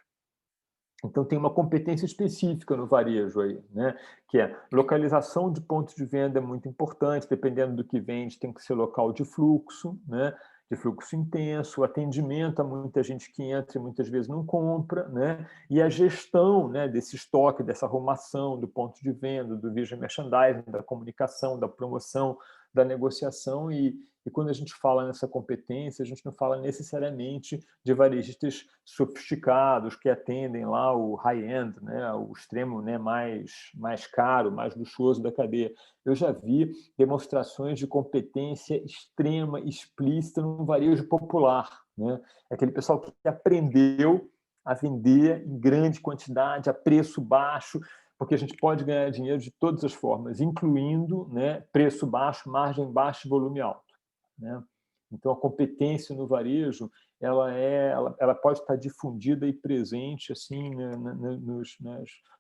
Então, tem uma competência específica no varejo aí, né? Que é localização de pontos de venda é muito importante, dependendo do que vende, tem que ser local de fluxo, né? De fluxo intenso, atendimento a muita gente que entra e muitas vezes não compra, né? E a gestão, né, desse estoque, dessa arrumação do ponto de venda, do visual merchandising, da comunicação, da promoção, da negociação. E quando a gente fala nessa competência, a gente não fala necessariamente de varejistas sofisticados que atendem lá o high-end, né, o extremo, né, mais caro, mais luxuoso da cadeia. Eu já vi demonstrações de competência extrema, explícita no varejo popular, né? Aquele pessoal que aprendeu a vender em grande quantidade, a preço baixo, porque a gente pode ganhar dinheiro de todas as formas, incluindo, né, preço baixo, margem baixa e volume alto, né? Então, a competência no varejo ela pode estar difundida e presente assim, né,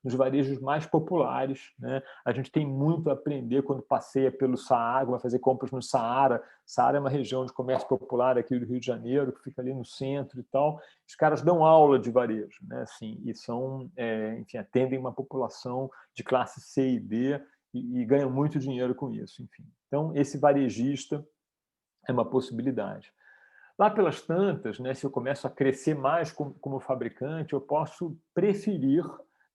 nos varejos mais populares, né? A gente tem muito a aprender quando passeia pelo Saara, vai fazer compras no Saara. Saara é uma região de comércio popular aqui do Rio de Janeiro, que fica ali no centro e tal. Os caras dão aula de varejo, né? Assim, e são, enfim, atendem uma população de classe C e D e ganham muito dinheiro com isso. Enfim. Então, esse varejista é uma possibilidade. Lá pelas tantas, né, se eu começo a crescer mais como fabricante, eu posso preferir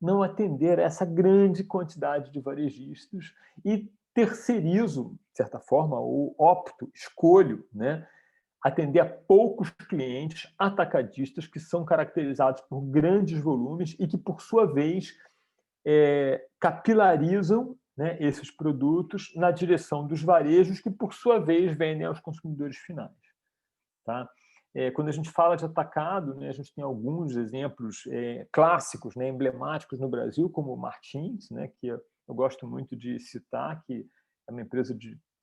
não atender essa grande quantidade de varejistas e terceirizo, de certa forma, ou opto, escolho, né, atender a poucos clientes atacadistas que são caracterizados por grandes volumes e que, por sua vez, capilarizam, né, esses produtos na direção dos varejos que, por sua vez, vendem aos consumidores finais. Tá? Quando a gente fala de atacado, né, a gente tem alguns exemplos clássicos, né, emblemáticos no Brasil, como o Martins, né, que eu gosto muito de citar, que é uma empresa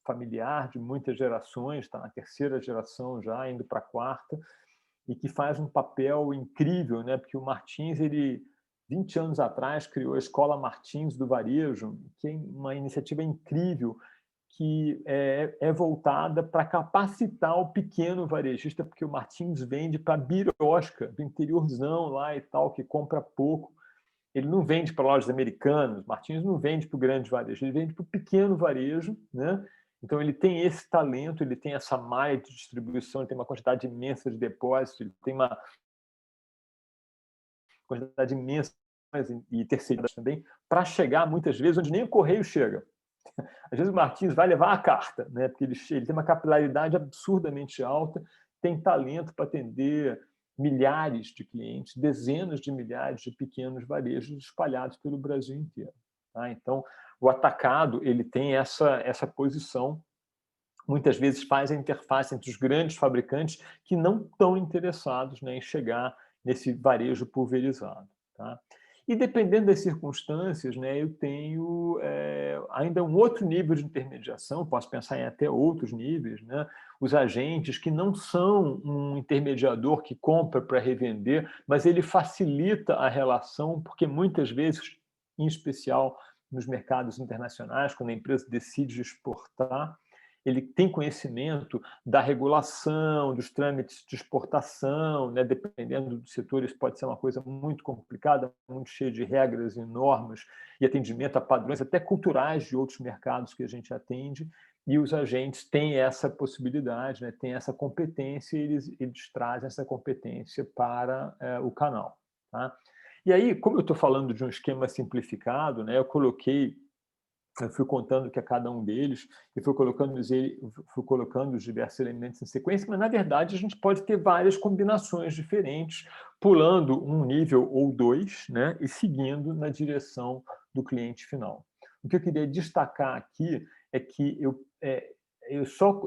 familiar de muitas gerações, está na terceira geração já, indo para a quarta, e que faz um papel incrível, né, porque o Martins, 20 anos atrás, criou a Escola Martins do Varejo, que é uma iniciativa incrível, que é voltada para capacitar o pequeno varejista, porque o Martins vende para a birosca, do interiorzão lá e tal, que compra pouco. Ele não vende para lojas americanas, o Martins não vende para o grande varejo, ele vende para o pequeno varejo, né? Então, ele tem esse talento, ele tem essa malha de distribuição, ele tem uma quantidade imensa de depósitos, ele tem uma quantidade imensa e terceirizadas também, para chegar, muitas vezes, onde nem o correio chega. Às vezes o Martins vai levar a carta, né? Porque ele tem uma capilaridade absurdamente alta, tem talento para atender milhares de clientes, dezenas de milhares de pequenos varejos espalhados pelo Brasil inteiro. Tá? Então, o atacado ele tem essa posição, muitas vezes faz a interface entre os grandes fabricantes que não estão interessados, né, em chegar nesse varejo pulverizado. Tá? E dependendo das circunstâncias, né, eu tenho ainda um outro nível de intermediação, posso pensar em até outros níveis, né? Os agentes que não são um intermediador que compra para revender, mas ele facilita a relação, porque muitas vezes, em especial nos mercados internacionais, quando a empresa decide exportar, ele tem conhecimento da regulação, dos trâmites de exportação, né? Dependendo do setor, isso pode ser uma coisa muito complicada, muito cheia de regras e normas e atendimento a padrões até culturais de outros mercados que a gente atende. e os agentes têm essa possibilidade, né, têm essa competência, e eles trazem essa competência para o canal. Tá? E aí, como eu estou falando de um esquema simplificado, né, eu fui contando que a cada um deles e fui colocando os diversos elementos em sequência, mas, na verdade, a gente pode ter várias combinações diferentes, pulando um nível ou dois, né, e seguindo na direção do cliente final. O que eu queria destacar aqui é que eu só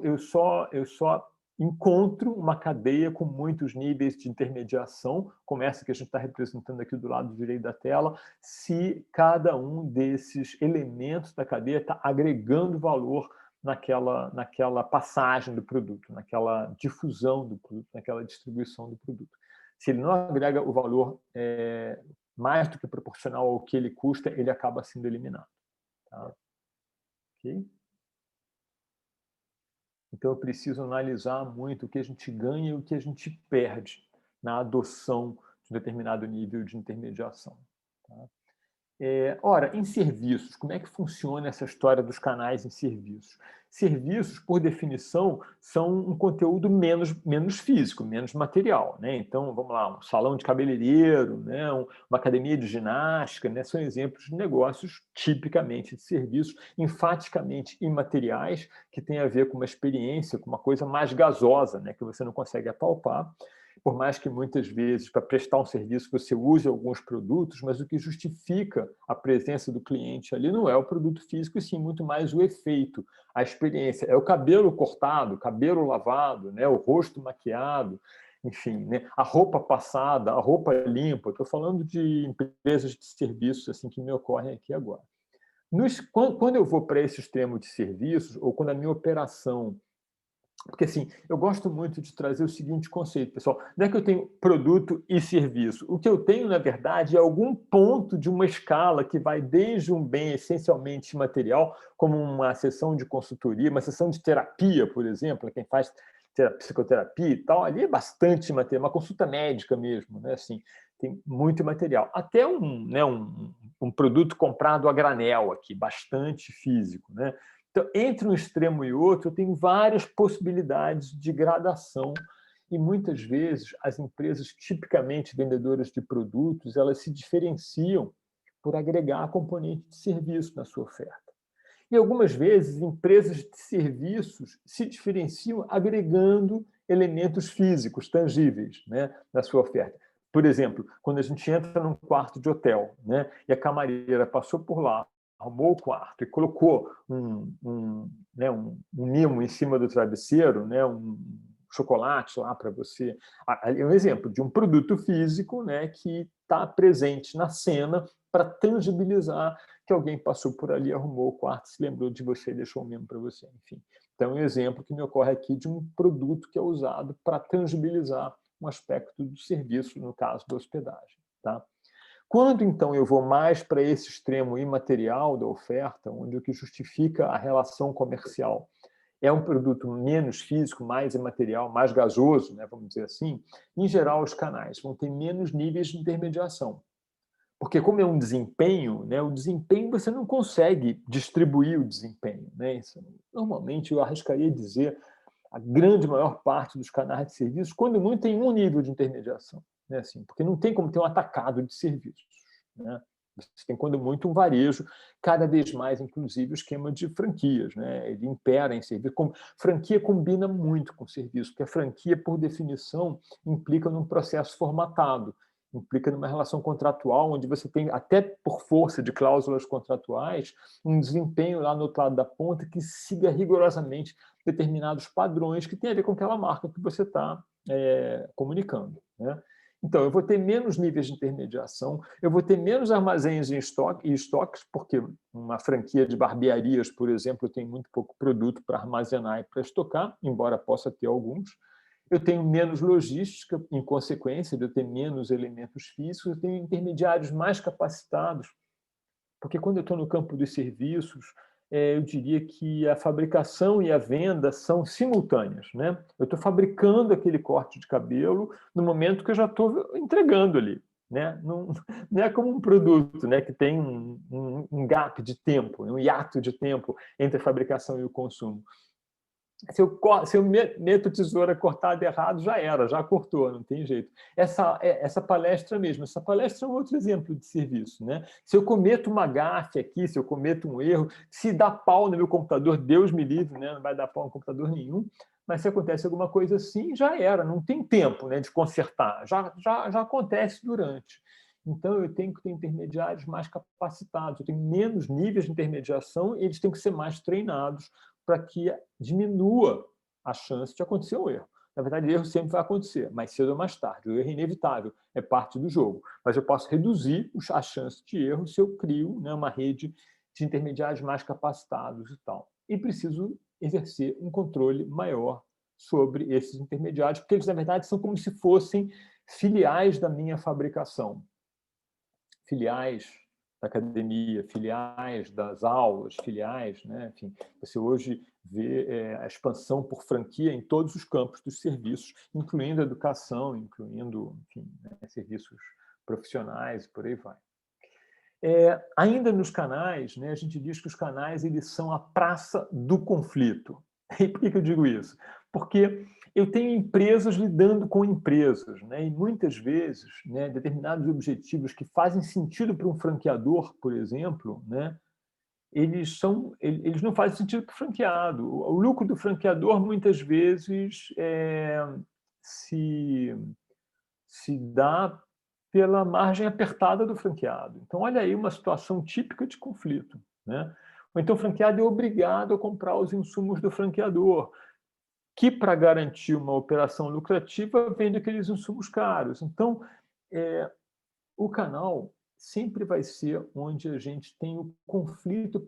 encontro uma cadeia com muitos níveis de intermediação, como essa que a gente está representando aqui do lado direito da tela, se cada um desses elementos da cadeia está agregando valor naquela passagem do produto, naquela difusão do produto, naquela distribuição do produto. Se ele não agrega o valor mais do que proporcional ao que ele custa, ele acaba sendo eliminado. Tá? Ok? Então, eu preciso analisar muito o que a gente ganha e o que a gente perde na adoção de um determinado nível de intermediação. Tá? Ora, em serviços, como é que funciona essa história dos canais em serviços? Serviços, por definição, são um conteúdo menos físico, menos material. Né? Então, vamos lá, um salão de cabeleireiro, né? Uma academia de ginástica, né? São exemplos de negócios tipicamente de serviços, enfaticamente imateriais, que têm a ver com uma experiência, com uma coisa mais gasosa, né? Que você não consegue apalpar. Por mais que muitas vezes, para prestar um serviço, você use alguns produtos, mas o que justifica a presença do cliente ali não é o produto físico, e sim muito mais o efeito, a experiência. É o cabelo cortado, o cabelo lavado, né? O rosto maquiado, enfim, né? A roupa passada, a roupa limpa. Estou falando de empresas de serviços assim, que me ocorrem aqui agora. Quando eu vou para esse extremo de serviços, ou quando a minha operação... Porque, assim, eu gosto muito de trazer o seguinte conceito, pessoal. Não é que eu tenho produto e serviço. O que eu tenho, na verdade, é algum ponto de uma escala que vai desde um bem essencialmente material, como uma sessão de consultoria, uma sessão de terapia, por exemplo, quem faz psicoterapia e tal, ali é bastante material, uma consulta médica mesmo, né? Assim, tem muito material. Até um produto comprado a granel aqui, bastante físico, né? Então, entre um extremo e outro, eu tenho várias possibilidades de gradação, e muitas vezes as empresas tipicamente vendedoras de produtos, elas se diferenciam por agregar componente de serviço na sua oferta. E algumas vezes empresas de serviços se diferenciam agregando elementos físicos, tangíveis, né, na sua oferta. Por exemplo, quando a gente entra num quarto de hotel, né, e a camareira passou por lá, arrumou o quarto e colocou um mimo em cima do travesseiro, né, um chocolate lá para você. É um exemplo de um produto físico, né, que está presente na cena para tangibilizar que alguém passou por ali, arrumou o quarto, se lembrou de você e deixou um mimo para você. Enfim, então, um exemplo que me ocorre aqui de um produto que é usado para tangibilizar um aspecto do serviço, no caso da hospedagem. Tá? Quando, então, eu vou mais para esse extremo imaterial da oferta, onde o que justifica a relação comercial é um produto menos físico, mais imaterial, mais gasoso, né, vamos dizer assim, em geral, os canais vão ter menos níveis de intermediação. Porque, como é um desempenho, né, o desempenho você não consegue distribuir o desempenho. Né? Isso, normalmente, eu arriscaria dizer, a grande maior parte dos canais de serviços, quando muito, tem um nível de intermediação. Né? Assim, porque não tem como ter um atacado de serviços. Né? Você tem, quando muito, um varejo, cada vez mais, inclusive, o esquema de franquias. Né? Ele impera em serviço. Franquia combina muito com serviço, porque a franquia, por definição, implica num processo formatado, implica numa relação contratual, onde você tem, até por força de cláusulas contratuais, um desempenho lá no outro lado da ponta que siga rigorosamente determinados padrões que tem a ver com aquela marca que você está comunicando. Né? Então, eu vou ter menos níveis de intermediação, eu vou ter menos armazéns em estoques, porque uma franquia de barbearias, por exemplo, tem muito pouco produto para armazenar e para estocar, embora possa ter alguns. Eu tenho menos logística, em consequência de eu ter menos elementos físicos, eu tenho intermediários mais capacitados, porque quando eu estou no campo dos serviços, eu diria que a fabricação e a venda são simultâneas. Né? Eu estou fabricando aquele corte de cabelo no momento que eu já estou entregando ali. né? Não é como um produto, né, que tem um gap de tempo, um hiato de tempo entre a fabricação e o consumo. Se eu meto tesoura cortada errado, já era, já cortou, não tem jeito. Essa palestra mesmo, essa palestra é um outro exemplo de serviço, né? Se eu cometo uma gafe aqui, se eu cometo um erro, se dá pau no meu computador, Deus me livre, né? Não vai dar pau no computador nenhum, mas se acontece alguma coisa assim, já era, não tem tempo, né, de consertar, já acontece durante. Então, eu tenho que ter intermediários mais capacitados, eu tenho menos níveis de intermediação e eles têm que ser mais treinados para que diminua a chance de acontecer um erro. Na verdade, o erro sempre vai acontecer, mais cedo ou mais tarde. O erro é inevitável, é parte do jogo. Mas eu posso reduzir a chance de erro se eu crio, né, uma rede de intermediários mais capacitados e tal. E preciso exercer um controle maior sobre esses intermediários, porque eles, na verdade, são como se fossem filiais da minha fabricação. Filiais da academia, filiais das aulas, filiais, né? Enfim, você hoje vê a expansão por franquia em todos os campos dos serviços, incluindo a educação, incluindo, enfim, né, serviços profissionais e por aí vai. Ainda nos canais, né, a gente diz que os canais eles são a praça do conflito. E por que eu digo isso? Porque eu tenho empresas lidando com empresas, né, e muitas vezes, né, determinados objetivos que fazem sentido para um franqueador, por exemplo, né, eles não fazem sentido para o franqueado. O lucro do franqueador, muitas vezes, se dá pela margem apertada do franqueado. Então, olha aí uma situação típica de conflito, né? Ou então o franqueado é obrigado a comprar os insumos do franqueador, que, para garantir uma operação lucrativa, vende aqueles insumos caros. Então, o canal sempre vai ser onde a gente tem o conflito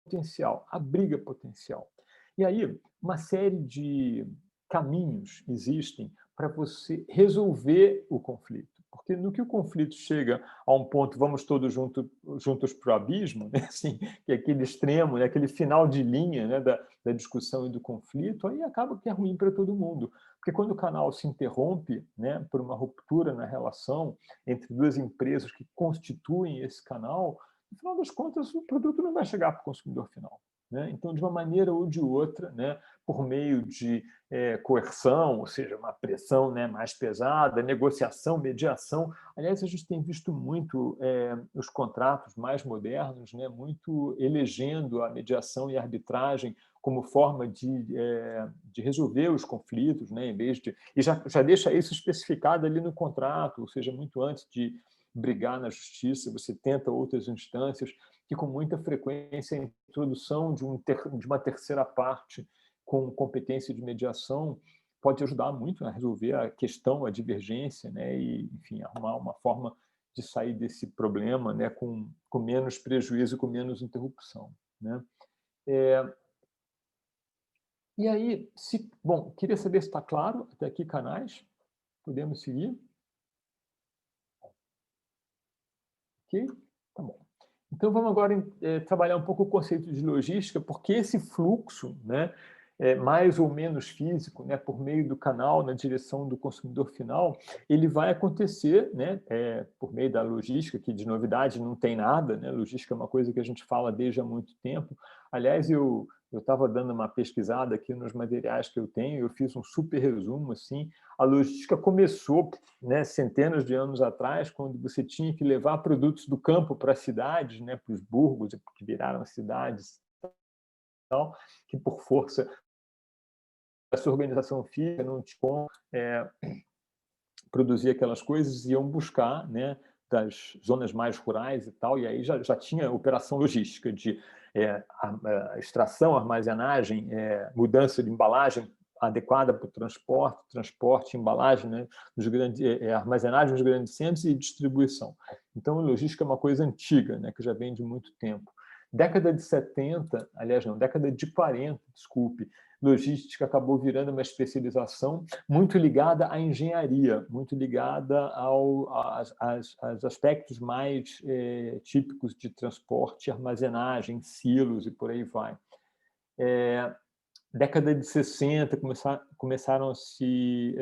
potencial, a briga potencial. E aí, uma série de caminhos existem para você resolver o conflito. Porque no que o conflito chega a um ponto, vamos todos juntos para o abismo, né? Assim, que é aquele extremo, né? Aquele final de linha, né? da discussão e do conflito, aí acaba que é ruim para todo mundo. Porque quando o canal se interrompe, né, por uma ruptura na relação entre duas empresas que constituem esse canal, no final das contas, o produto não vai chegar para o consumidor final. Né? Então, de uma maneira ou de outra, né, por meio de coerção, ou seja, uma pressão, né, mais pesada, negociação, mediação. Aliás, a gente tem visto muito os contratos mais modernos, né, muito elegendo a mediação e a arbitragem como forma de resolver os conflitos, né, em vez de... E já deixa isso especificado ali no contrato, ou seja, muito antes de brigar na justiça, você tenta outras instâncias, que com muita frequência a introdução de uma terceira parte com competência de mediação pode ajudar muito a resolver a questão, a divergência, né, e, enfim, arrumar uma forma de sair desse problema, né, com menos prejuízo, com menos interrupção. Né? E aí, bom, queria saber se está claro até aqui canais. Podemos seguir? Ok? Tá bom. Então, vamos agora trabalhar um pouco o conceito de logística, porque esse fluxo, né, mais ou menos físico, né, por meio do canal na direção do consumidor final, ele vai acontecer, né, por meio da logística, que de novidade não tem nada, né? Logística é uma coisa que a gente fala desde há muito tempo. Aliás, eu estava dando uma pesquisada aqui nos materiais que eu tenho, eu fiz um super resumo, assim. A logística começou, né, centenas de anos atrás, quando você tinha que levar produtos do campo para as cidades, né, para os burgos, que viraram cidades, tal, que por força dessa organização física não tinha como produzir aquelas coisas, iam buscar, né, das zonas mais rurais e tal, e aí já tinha operação logística de extração, armazenagem, mudança de embalagem adequada para o transporte, embalagem, né, armazenagem nos grandes centros e distribuição. Então, a logística é uma coisa antiga, né, que já vem de muito tempo. Década de 70, aliás, não, década de 40, desculpe, logística acabou virando uma especialização muito ligada à engenharia, muito ligada aos aspectos mais típicos de transporte, armazenagem, silos e por aí vai. Década de 60, começaram a se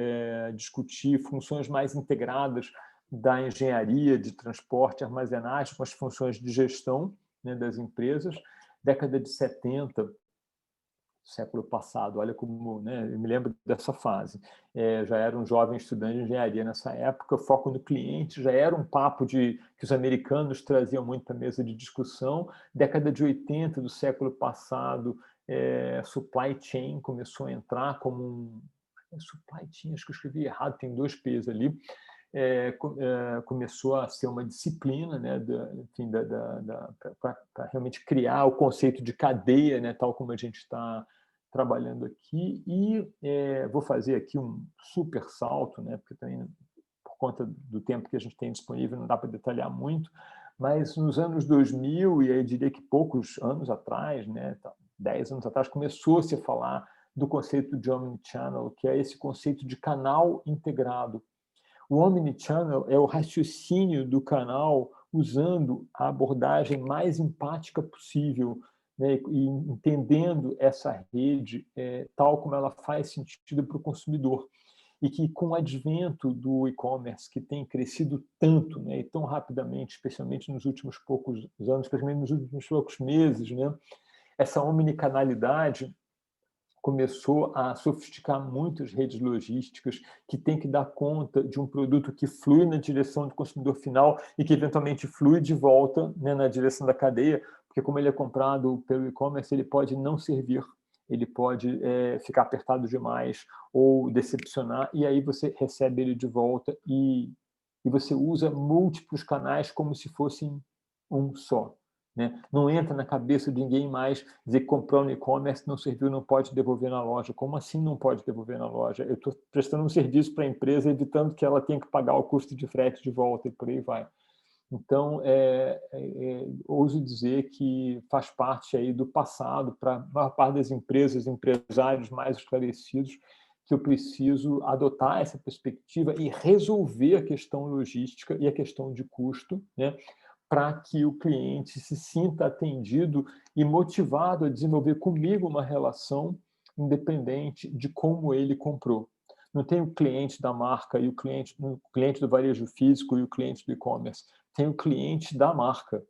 discutir funções mais integradas da engenharia de transporte e armazenagem com as funções de gestão, né, das empresas. Década de 70, século passado, olha como, né, eu me lembro dessa fase. Já era um jovem estudante de engenharia nessa época, foco no cliente, já era um papo que os americanos traziam muito para a mesa de discussão. Década de 80 do século passado, supply chain começou a entrar como supply chain, acho que eu escrevi errado, tem 2 P's ali. Começou a ser uma disciplina, né, para realmente criar o conceito de cadeia, né, tal como a gente está trabalhando aqui. E vou fazer aqui um super salto, né, porque também, por conta do tempo que a gente tem disponível, não dá para detalhar muito, mas nos anos 2000, e aí diria que poucos anos atrás, né, 10 anos atrás, começou-se a falar do conceito de omnichannel, que é esse conceito de canal integrado. O omnichannel é o raciocínio do canal usando a abordagem mais empática possível, né, e entendendo essa rede tal como ela faz sentido para o consumidor. E que, com o advento do e-commerce, que tem crescido tanto, né, e tão rapidamente, especialmente nos últimos poucos anos, especialmente nos últimos poucos meses, né, essa omnicanalidade começou a sofisticar muito as redes logísticas, que tem que dar conta de um produto que flui na direção do consumidor final e que eventualmente flui de volta, né, na direção da cadeia, porque como ele é comprado pelo e-commerce, ele pode não servir, ele pode ficar apertado demais ou decepcionar, e aí você recebe ele de volta e você usa múltiplos canais como se fossem um só. Né? Não entra na cabeça de ninguém mais dizer que comprou no e-commerce, não serviu, não pode devolver na loja. Como assim não pode devolver na loja? Eu estou prestando um serviço para a empresa, evitando que ela tenha que pagar o custo de frete de volta, e por aí vai. Então, ouso dizer que faz parte aí do passado, para a maior parte das empresas, empresários mais esclarecidos, que eu preciso adotar essa perspectiva e resolver a questão logística e a questão de custo, né? Para que o cliente se sinta atendido e motivado a desenvolver comigo uma relação independente de como ele comprou. Não tem o cliente da marca e o cliente do varejo físico e o cliente do e-commerce. Tem o cliente da marca.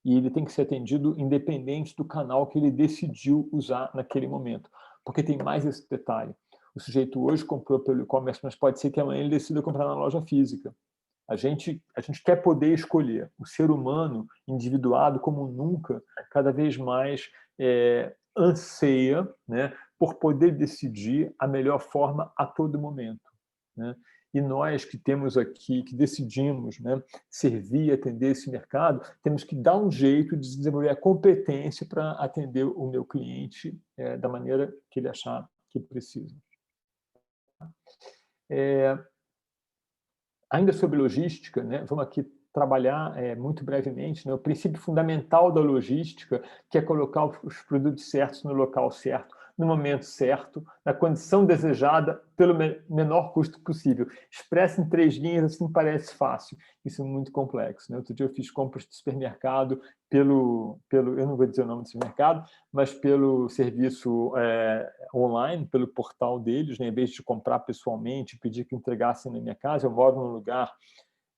E ele tem que ser atendido independente do canal que ele decidiu usar naquele momento. Porque tem mais esse detalhe. O sujeito hoje comprou pelo e-commerce, mas pode ser que amanhã ele decida comprar na loja física. A gente quer poder escolher. O ser humano, individuado como nunca, cada vez mais anseia, né, por poder decidir a melhor forma a todo momento. Né? E nós que temos aqui, que decidimos, né, servir e atender esse mercado, temos que dar um jeito de desenvolver a competência para atender o meu cliente da maneira que ele achar que precisa. Ainda sobre logística, né, vamos aqui trabalhar muito brevemente, né, o princípio fundamental da logística, que é colocar os produtos certos no local certo, no momento certo, na condição desejada, pelo menor custo possível. Expresso em 3 linhas, assim parece fácil. Isso é muito complexo. Né? Outro dia eu fiz compras de supermercado eu não vou dizer o nome do supermercado, mas pelo serviço online, pelo portal deles, né? Em vez de comprar pessoalmente, pedir que entregassem na minha casa. Eu moro num lugar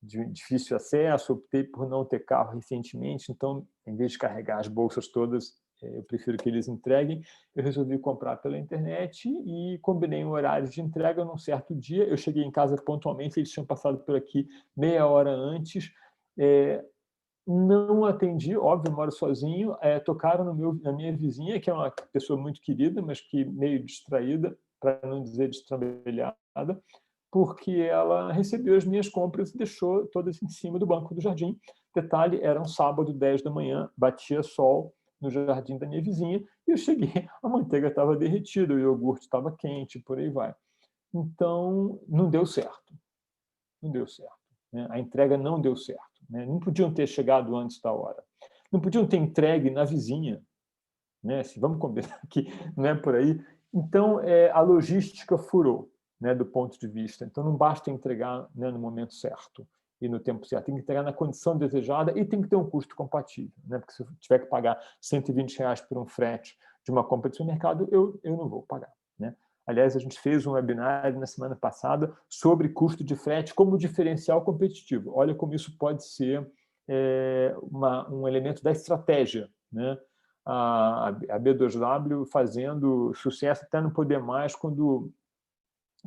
de difícil acesso, optei por não ter carro recentemente, então, em vez de carregar as bolsas todas, eu prefiro que eles entreguem. Eu resolvi comprar pela internet e combinei um horário de entrega num certo dia. Eu cheguei em casa pontualmente, eles tinham passado por aqui meia hora antes. Não atendi, óbvio, moro sozinho. Tocaram na minha vizinha, que é uma pessoa muito querida, mas que meio distraída, para não dizer destrambelhada, porque ela recebeu as minhas compras e deixou todas em cima do banco do jardim. Detalhe, era um sábado, 10 da manhã, batia sol no jardim da minha vizinha, e eu cheguei, a manteiga estava derretida, o iogurte estava quente, por aí vai. Então, não deu certo. Não deu certo. Né? A entrega não deu certo. Né? Não podiam ter chegado antes da hora. Não podiam ter entregue na vizinha. Né? Se vamos combinar que não é por aí. Então, a logística furou, né, do ponto de vista. Então, não basta entregar, né, no momento certo e no tempo certo. Tem que entregar na condição desejada e tem que ter um custo compatível. Né? Porque se eu tiver que pagar R$120 por um frete de uma compra de supermercado, eu não vou pagar. Né? Aliás, a gente fez um webinar na semana passada sobre custo de frete como diferencial competitivo. Olha como isso pode ser um elemento da estratégia, né? A B2W fazendo sucesso até não poder mais quando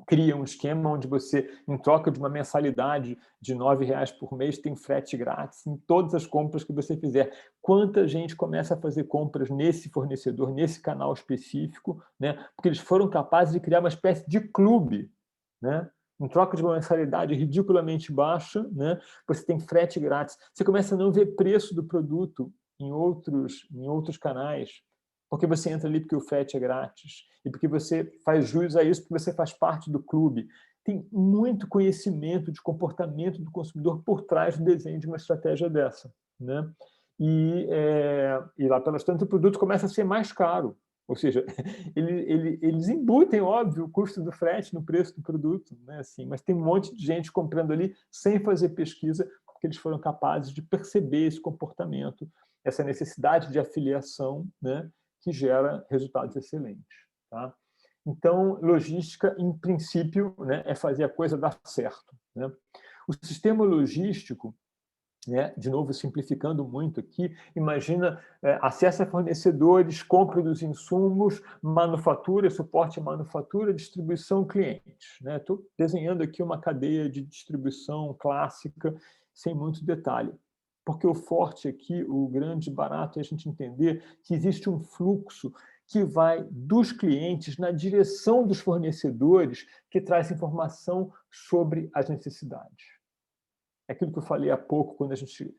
cria um esquema onde você, em troca de uma mensalidade de R$ 9,00 por mês, tem frete grátis em todas as compras que você fizer. Quanta gente começa a fazer compras nesse fornecedor, nesse canal específico, né? Porque eles foram capazes de criar uma espécie de clube, né? Em troca de uma mensalidade ridiculamente baixa, né? Você tem frete grátis. Você começa a não ver preço do produto em outros canais, porque você entra ali porque o frete é grátis e porque você faz jus a isso, porque você faz parte do clube. Tem muito conhecimento de comportamento do consumidor por trás do desenho de uma estratégia dessa, né? E lá pelas tantas o produto começa a ser mais caro, ou seja, eles embutem, óbvio, o custo do frete no preço do produto, né? Assim, mas tem um monte de gente comprando ali sem fazer pesquisa, porque eles foram capazes de perceber esse comportamento, essa necessidade de afiliação, né? Que gera resultados excelentes. Tá? Então, logística, em princípio, né, é fazer a coisa dar certo. Né? O sistema logístico, né, de novo, simplificando muito aqui, imagina acesso a fornecedores, compra dos insumos, manufatura, suporte à manufatura, distribuição, clientes. Né? Estou desenhando aqui uma cadeia de distribuição clássica, sem muito detalhe. Porque o forte aqui, o grande barato, é a gente entender que existe um fluxo que vai dos clientes na direção dos fornecedores, que traz informação sobre as necessidades. É aquilo que eu falei há pouco, quando a gente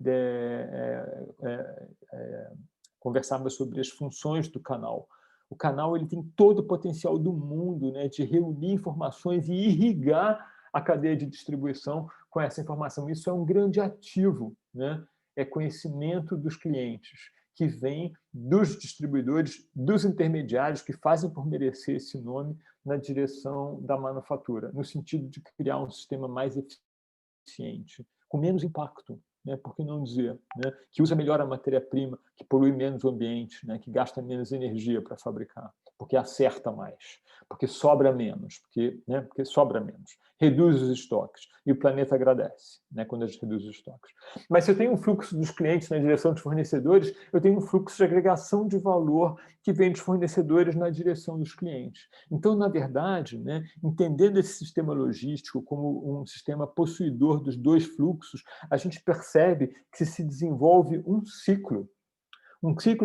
conversava sobre as funções do canal. O canal ele tem todo o potencial do mundo, né, de reunir informações e irrigar a cadeia de distribuição com essa informação. Isso é um grande ativo, né? É conhecimento dos clientes, que vem dos distribuidores, dos intermediários que fazem por merecer esse nome na direção da manufatura, no sentido de criar um sistema mais eficiente, com menos impacto, né? Por que não dizer, né? Que usa melhor a matéria-prima, que polui menos o ambiente, né? Que gasta menos energia para fabricar, porque acerta mais, porque sobra menos, porque sobra menos, reduz os estoques, e o planeta agradece, né? Quando a gente reduz os estoques. Mas se eu tenho um fluxo dos clientes na direção dos fornecedores, eu tenho um fluxo de agregação de valor que vem dos fornecedores na direção dos clientes. Então, na verdade, né, entendendo esse sistema logístico como um sistema possuidor dos dois fluxos, a gente percebe que se desenvolve um ciclo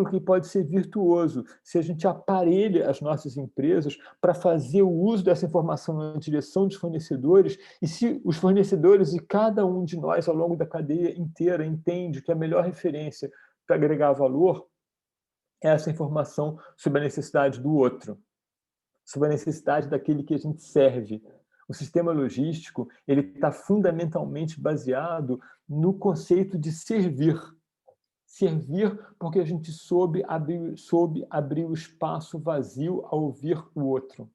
que pode ser virtuoso se a gente aparelha as nossas empresas para fazer o uso dessa informação na direção dos fornecedores, e se os fornecedores e cada um de nós ao longo da cadeia inteira entende que a melhor referência para agregar valor é essa informação sobre a necessidade do outro, sobre a necessidade daquele que a gente serve. O sistema logístico ele está fundamentalmente baseado no conceito de servir. Servir porque a gente soube abrir o espaço vazio ao ouvir o outro.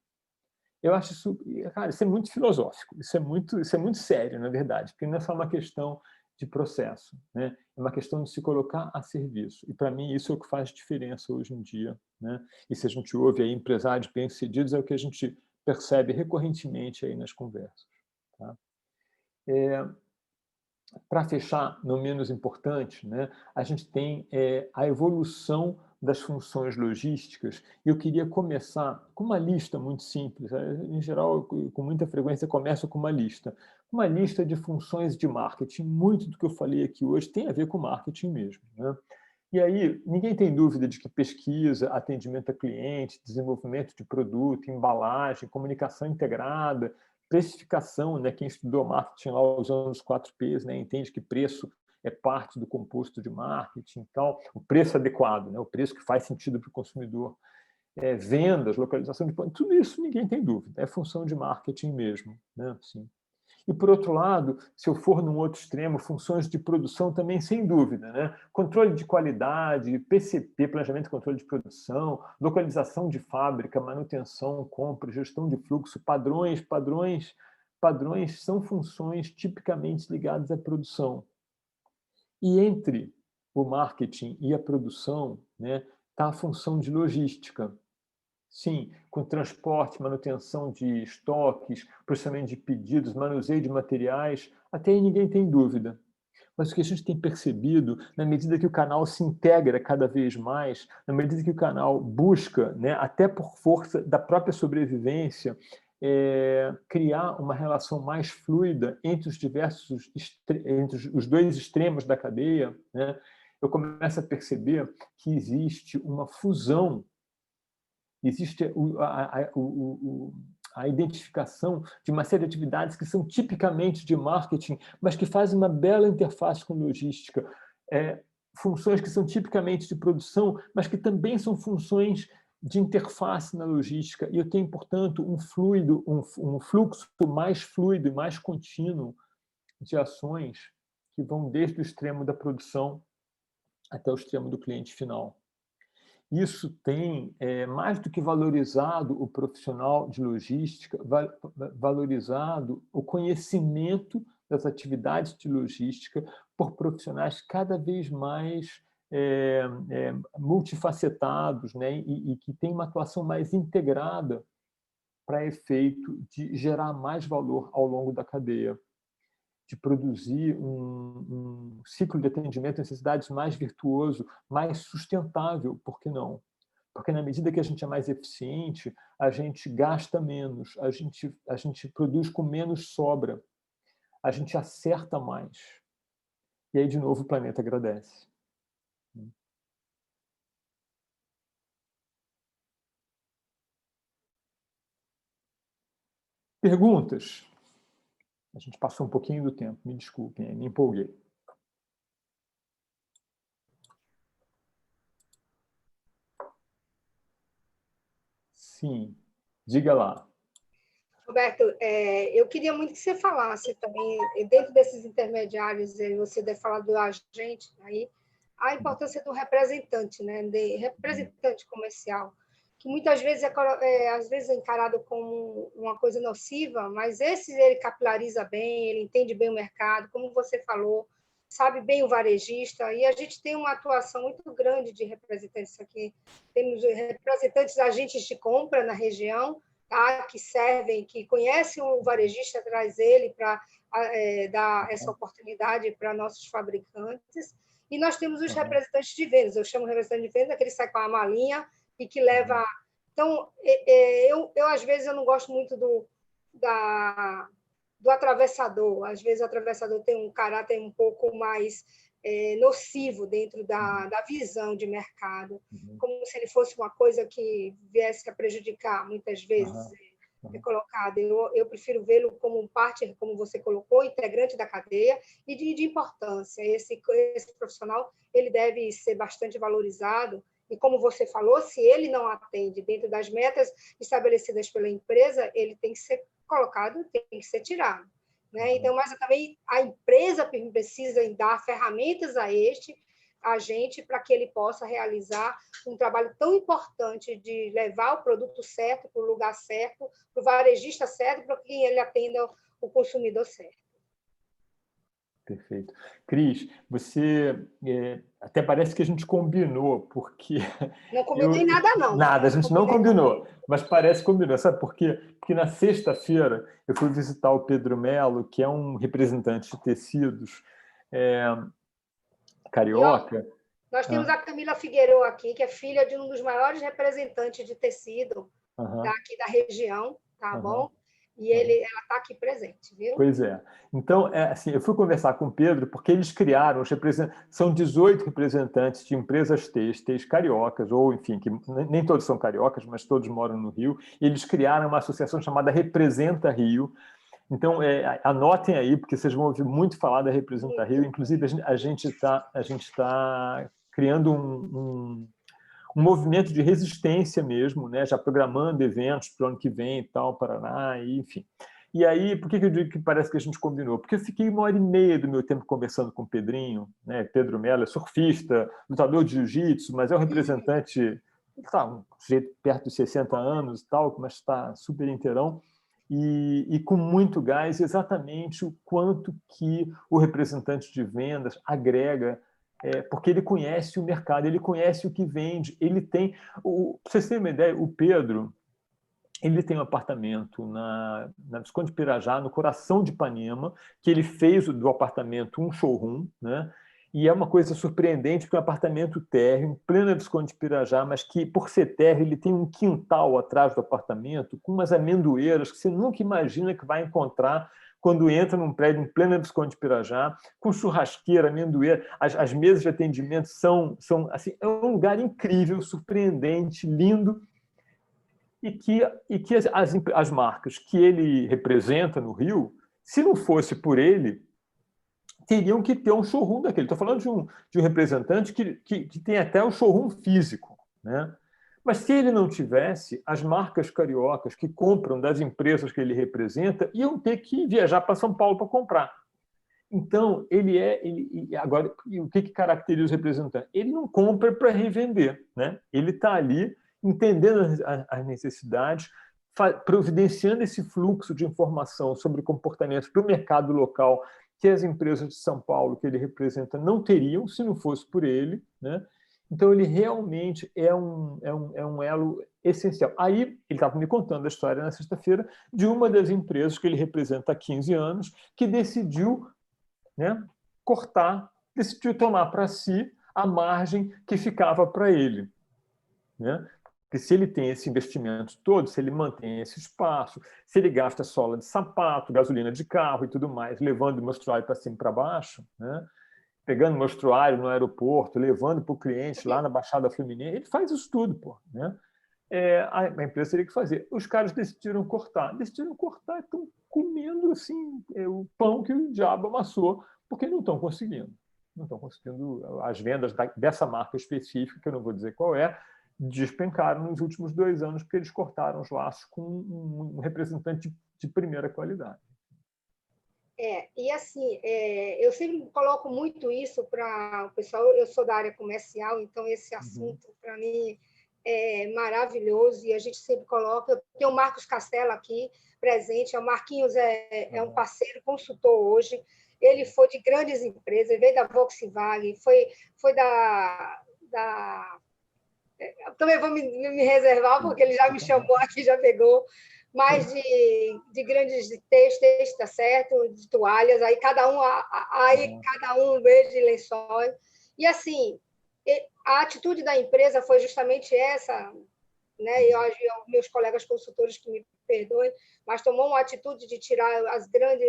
Eu acho isso, cara, isso é muito filosófico, isso é muito sério, na verdade, porque não é só uma questão de processo, né? É uma questão de se colocar a serviço. E, para mim, isso é o que faz diferença hoje em dia, né? E se a gente ouve aí empresários bem-sucedidos, é o que a gente percebe recorrentemente aí nas conversas. Tá? Para fechar, não menos importante, né, a gente tem a evolução das funções logísticas. Eu queria começar com uma lista muito simples. Em geral, com muita frequência, começo com uma lista. Uma lista de funções de marketing. Muito do que eu falei aqui hoje tem a ver com marketing mesmo, né? E aí, ninguém tem dúvida de que pesquisa, atendimento a cliente, desenvolvimento de produto, embalagem, comunicação integrada, precificação, né? Quem estudou marketing lá usando os 4Ps, né? Entende que preço é parte do composto de marketing, então, o preço adequado, né? O preço que faz sentido para o consumidor. Vendas, localização de ponto, tudo isso ninguém tem dúvida, é função de marketing mesmo, né? Assim. E, por outro lado, se eu for num outro extremo, funções de produção também, sem dúvida, né? Controle de qualidade, PCP, planejamento e controle de produção, localização de fábrica, manutenção, compra, gestão de fluxo, padrões são funções tipicamente ligadas à produção. E entre o marketing e a produção, né, está a função de logística. Sim, com transporte, manutenção de estoques, processamento de pedidos, manuseio de materiais, até aí ninguém tem dúvida. Mas o que a gente tem percebido, na medida que o canal se integra cada vez mais, na medida que o canal busca, né, até por força da própria sobrevivência, criar uma relação mais fluida entre entre os dois extremos da cadeia, né, eu começo a perceber que existe uma fusão, existe a identificação de uma série de atividades que são tipicamente de marketing, mas que fazem uma bela interface com logística. Funções que são tipicamente de produção, mas que também são funções de interface na logística. E eu tenho, portanto, um fluxo mais fluido e mais contínuo de ações que vão desde o extremo da produção até o extremo do cliente final. Isso tem, mais do que valorizado o profissional de logística, valorizado o conhecimento das atividades de logística por profissionais cada vez mais multifacetados, né? E que têm uma atuação mais integrada para efeito de gerar mais valor ao longo da cadeia, de produzir um ciclo de atendimento de necessidades mais virtuoso, mais sustentável, por que não? Porque na medida que a gente é mais eficiente, a gente gasta menos, a gente produz com menos sobra, a gente acerta mais. E aí, de novo, o planeta agradece. Perguntas? A gente passou um pouquinho do tempo, me desculpem, me empolguei. Sim, diga lá. Roberto, eu queria muito que você falasse também, dentro desses intermediários, você deve falar do agente, aí, a importância do representante, né, de representante comercial, que muitas vezes às vezes é encarado como uma coisa nociva, mas ele capilariza bem, ele entende bem o mercado, como você falou, sabe bem o varejista, e a gente tem uma atuação muito grande de representantes aqui. Temos representantes agentes de compra na região, tá? Que servem, que conhecem o varejista, traz ele para dar essa oportunidade para nossos fabricantes. E nós temos os representantes de vendas, eu chamo de representante de vendas, aquele que sai com a malinha e que leva... Então, eu às vezes, eu não gosto muito do atravessador. Às vezes, o atravessador tem um caráter um pouco mais nocivo dentro da visão de mercado, como se ele fosse uma coisa que viesse a prejudicar, muitas vezes, colocado. Eu prefiro vê-lo como parte, como você colocou, integrante da cadeia e de importância. Esse profissional ele deve ser bastante valorizado e, como você falou, se ele não atende dentro das metas estabelecidas pela empresa, ele tem que ser colocado, tem que ser tirado. Né? Então, mas também a empresa precisa dar ferramentas a este agente para que ele possa realizar um trabalho tão importante de levar o produto certo para o lugar certo, para o varejista certo, para que ele atenda o consumidor certo. Perfeito. Cris, você até parece que a gente combinou, porque... Não combinei nada, não. Nada, a gente não combinou, mas parece que combinou. Sabe por quê? Porque na sexta-feira eu fui visitar o Pedro Melo, que é um representante de tecidos carioca. Nós temos a Camila Figueiredo aqui, que é filha de um dos maiores representantes de tecido daqui da região, tá bom? E ela está aqui presente, viu? Pois é. Então, assim, eu fui conversar com o Pedro porque eles criaram, são 18 representantes de empresas têxteis cariocas, ou enfim, que nem todos são cariocas, mas todos moram no Rio, e eles criaram uma associação chamada Representa Rio. Então, anotem aí, porque vocês vão ouvir muito falar da Representa Rio. Inclusive, a gente está criando um movimento de resistência mesmo, né? Já programando eventos para o ano que vem e tal, Paraná, e, enfim. E aí, por que eu digo que parece que a gente combinou? Porque eu fiquei 1h30 do meu tempo conversando com o Pedrinho, né? Pedro Mello é surfista, lutador de jiu-jitsu, mas é um representante, tá, um sujeito perto dos 60 anos e tal, mas está super inteirão, e com muito gás, exatamente o quanto que o representante de vendas agrega porque ele conhece o mercado, ele conhece o que vende, ele tem... Para vocês terem uma ideia, o Pedro, ele tem um apartamento na Visconde de Pirajá, no coração de Ipanema, que ele fez do apartamento um showroom, né? E é uma coisa surpreendente, porque é um apartamento térreo, em plena Visconde de Pirajá, mas que, por ser térreo, ele tem um quintal atrás do apartamento, com umas amendoeiras que você nunca imagina que vai encontrar quando entra num prédio em plena Visconde de Pirajá, com churrasqueira, amendoeira. As mesas de atendimento são assim, é um lugar incrível, surpreendente, lindo, e que as marcas que ele representa no Rio, se não fosse por ele, teriam que ter um showroom daquele. Estou falando de um representante que tem até um showroom físico, né? Mas se ele não tivesse, as marcas cariocas que compram das empresas que ele representa iam ter que viajar para São Paulo para comprar. Então, agora, o que caracteriza o representante? Ele não compra para revender, né? Ele está ali entendendo as necessidades, providenciando esse fluxo de informação sobre comportamentos para o mercado local que as empresas de São Paulo que ele representa não teriam se não fosse por ele, né? Então, ele realmente é um elo essencial. Aí, ele estava me contando a história na sexta-feira de uma das empresas que ele representa há 15 anos, que decidiu, né, decidiu tomar para si a margem que ficava para ele, né? Porque se ele tem esse investimento todo, se ele mantém esse espaço, se ele gasta sola de sapato, gasolina de carro e tudo mais, levando o mostruário para cima e para baixo, né? Pegando o mostruário no aeroporto, levando para o cliente lá na Baixada Fluminense, ele faz isso tudo, pô, né? A empresa teria que fazer. Os caras decidiram cortar e estão comendo assim, o pão que o diabo amassou, porque não estão conseguindo. Não estão conseguindo. As vendas dessa marca específica, que eu não vou dizer qual é, despencaram nos últimos 2 anos, porque eles cortaram os laços com um representante de primeira qualidade. E assim, eu sempre coloco muito isso para o pessoal. Eu sou da área comercial, então esse assunto, para mim, é maravilhoso, e a gente sempre coloca. Tem o Marcos Castelo aqui presente, o Marquinhos é um parceiro, consultor hoje, ele foi de grandes empresas, ele veio da Volkswagen, foi da também vou me reservar, porque ele já me chamou aqui, já pegou, mas de grandes textos, tá certo? De toalhas, aí cada um veio de lençóis. E, assim, a atitude da empresa foi justamente essa, né? E hoje, meus colegas consultores que me perdoem, mas tomou uma atitude de tirar os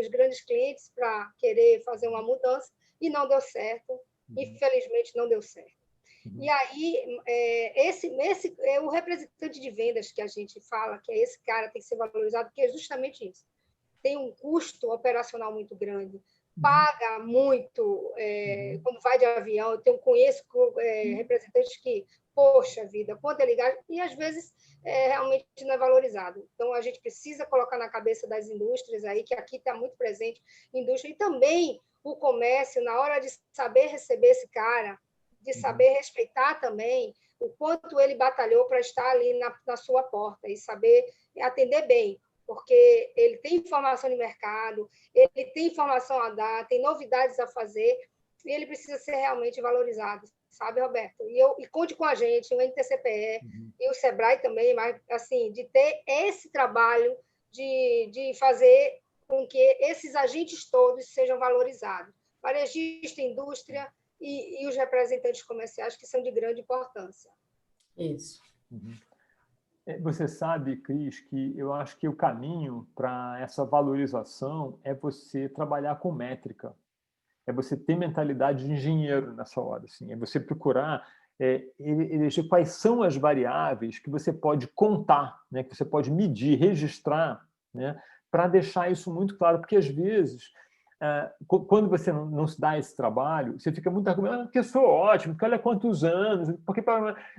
grandes clientes para querer fazer uma mudança, e não deu certo. Infelizmente, não deu certo. E aí, esse é o representante de vendas que a gente fala, que esse cara tem que ser valorizado, porque é justamente isso. Tem um custo operacional muito grande, paga muito quando vai de avião. Eu conheço representantes que, poxa vida, quanto é ligado, e às vezes realmente não é valorizado. Então, a gente precisa colocar na cabeça das indústrias aí, que aqui está muito presente, indústria, e também o comércio, na hora de saber receber esse cara, de saber respeitar também o quanto ele batalhou para estar ali na sua porta e saber atender bem, porque ele tem informação de mercado, ele tem informação a dar, tem novidades a fazer, e ele precisa ser realmente valorizado, sabe, Roberto? E conte com a gente, o NTCPE e o SEBRAE também, mas assim, de ter esse trabalho de fazer com que esses agentes todos sejam valorizados. Varejista, indústria e os representantes comerciais, que são de grande importância. Isso. Você sabe, Cris, que eu acho que o caminho para essa valorização é você trabalhar com métrica, é você ter mentalidade de engenheiro nessa hora, assim, é você procurar eleger quais são as variáveis que você pode contar, né, que você pode medir, registrar, né, para deixar isso muito claro, porque às vezes quando você não se dá esse trabalho, você fica muito argumentando, porque eu sou ótimo, porque olha quantos anos, porque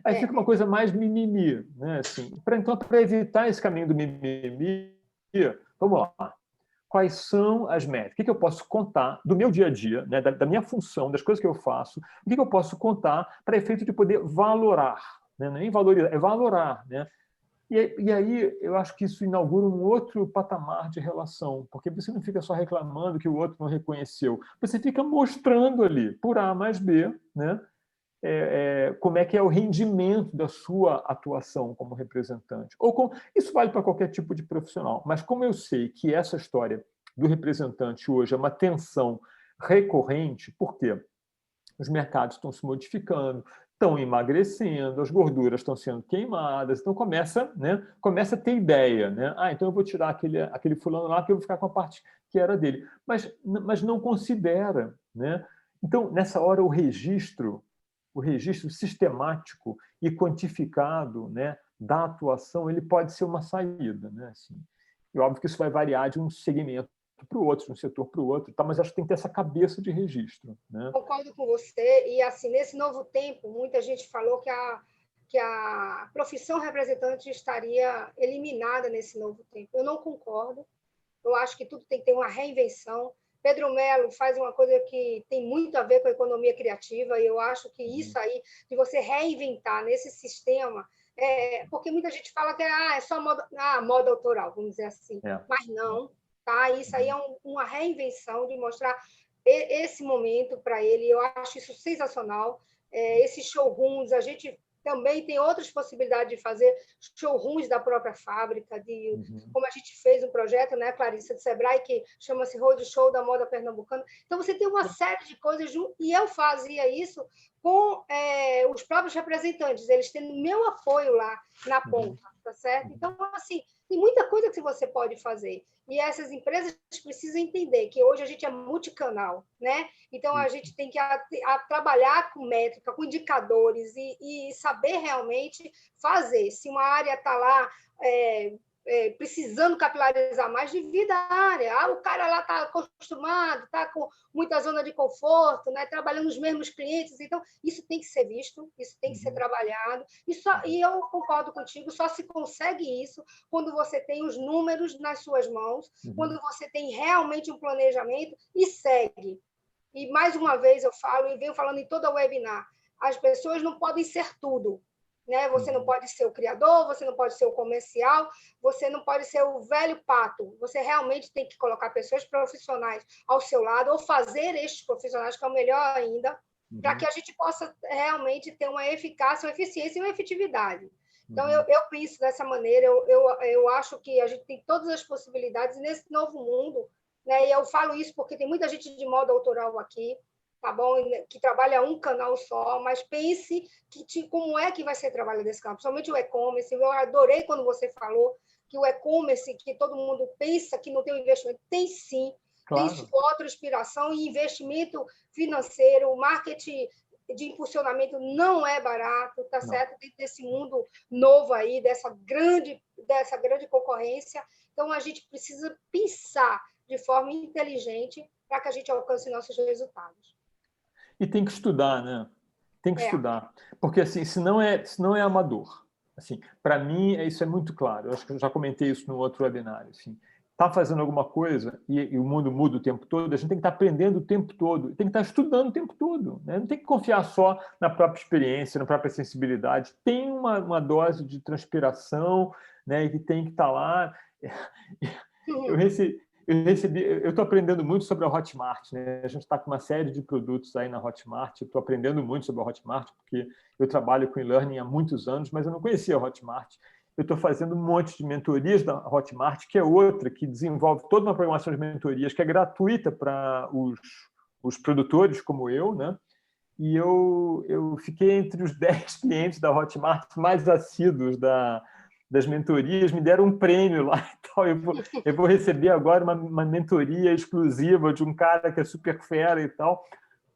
aí fica uma coisa mais mimimi, né? Assim, então, para evitar esse caminho do mimimi, vamos lá. Quais são as métricas? O que eu posso contar do meu dia a dia, né? da minha função, das coisas que eu faço? O que eu posso contar para efeito de poder valorar? Né? Não é nem valorizar, é valorar, né? E aí eu acho que isso inaugura um outro patamar de relação, porque você não fica só reclamando que o outro não reconheceu, você fica mostrando ali, por A mais B, né, como é que é o rendimento da sua atuação como representante. Isso vale para qualquer tipo de profissional, mas como eu sei que essa história do representante hoje é uma tensão recorrente, por quê? Os mercados estão se modificando, estão emagrecendo, as gorduras estão sendo queimadas, então começa a ter ideia, né? Então eu vou tirar aquele fulano lá que eu vou ficar com a parte que era dele, mas não considera, né? Então nessa hora o registro sistemático e quantificado, né, da atuação, ele pode ser uma saída, né? Assim, e óbvio que isso vai variar de um segmento para o outro, de um setor para o outro, tá? Mas acho que tem que ter essa cabeça de registro, né? Concordo com você. E, assim, nesse novo tempo, muita gente falou que a profissão representante estaria eliminada nesse novo tempo. Eu não concordo. Eu acho que tudo tem que ter uma reinvenção. Pedro Melo faz uma coisa que tem muito a ver com a economia criativa, e eu acho que isso aí, de você reinventar nesse sistema, porque muita gente fala que é só moda autoral, vamos dizer assim, mas não, tá? Isso aí é uma reinvenção de mostrar esse momento para ele, eu acho isso sensacional. Esses showrooms, a gente também tem outras possibilidades de fazer showrooms da própria fábrica, como a gente fez um projeto, né, Clarissa, de Sebrae, que chama-se Roadshow da Moda Pernambucana. Então, você tem uma série de coisas, e eu fazia isso com os próprios representantes, eles tendo meu apoio lá na ponta, tá certo? Então, assim, tem muita coisa que você pode fazer. E essas empresas precisam entender que hoje a gente é multicanal, né? Então, a gente tem que trabalhar com métrica, com indicadores e saber realmente fazer. Se uma área está lá precisando capilarizar mais, divida a área. O cara lá está acostumado, está com muita zona de conforto, né? Trabalhando os mesmos clientes. Então, isso tem que ser visto, isso tem que ser trabalhado. E eu concordo contigo, só se consegue isso quando você tem os números nas suas mãos, quando você tem realmente um planejamento e segue. E, mais uma vez, eu falo, e venho falando em toda a webinar, as pessoas não podem ser tudo. Né? Você não pode ser o criador, você não pode ser o comercial, você não pode ser o velho pato. Você realmente tem que colocar pessoas profissionais ao seu lado, ou fazer estes profissionais, que é o melhor ainda, para que a gente possa realmente ter uma eficácia, uma eficiência e uma efetividade. Então, eu penso dessa maneira, eu acho que a gente tem todas as possibilidades, e nesse novo mundo, né, e eu falo isso porque tem muita gente de moda autoral aqui, tá bom? Que trabalha um canal só, mas pense como é que vai ser trabalho desse canal, principalmente o e-commerce. Eu adorei quando você falou que o e-commerce, que todo mundo pensa que não tem um investimento, tem sim, claro. Tem outra inspiração e investimento financeiro, marketing de impulsionamento não é barato, tá certo? Dentro desse mundo novo aí, dessa grande concorrência. Então, a gente precisa pensar de forma inteligente para que a gente alcance nossos resultados. E tem que estudar, né? Tem que estudar. Porque, assim, se não é amador. Assim, para mim, isso é muito claro. Eu acho que eu já comentei isso no outro webinar. Assim, está fazendo alguma coisa e o mundo muda o tempo todo, a gente tem que estar aprendendo o tempo todo, tem que estar estudando o tempo todo. Né? Não tem que confiar só na própria experiência, na própria sensibilidade. Tem uma dose de transpiração, né, que tem que estar lá. Eu estou aprendendo muito sobre a Hotmart, né? A gente está com uma série de produtos aí na Hotmart. Eu estou aprendendo muito sobre a Hotmart, porque eu trabalho com e-learning há muitos anos, mas eu não conhecia a Hotmart. Eu estou fazendo um monte de mentorias da Hotmart, que é outra que desenvolve toda uma programação de mentorias que é gratuita para os produtores como eu, né? E eu fiquei entre os 10 clientes da Hotmart mais assíduos das mentorias, me deram um prêmio lá e tal. Eu vou receber agora uma mentoria exclusiva de um cara que é super fera e tal,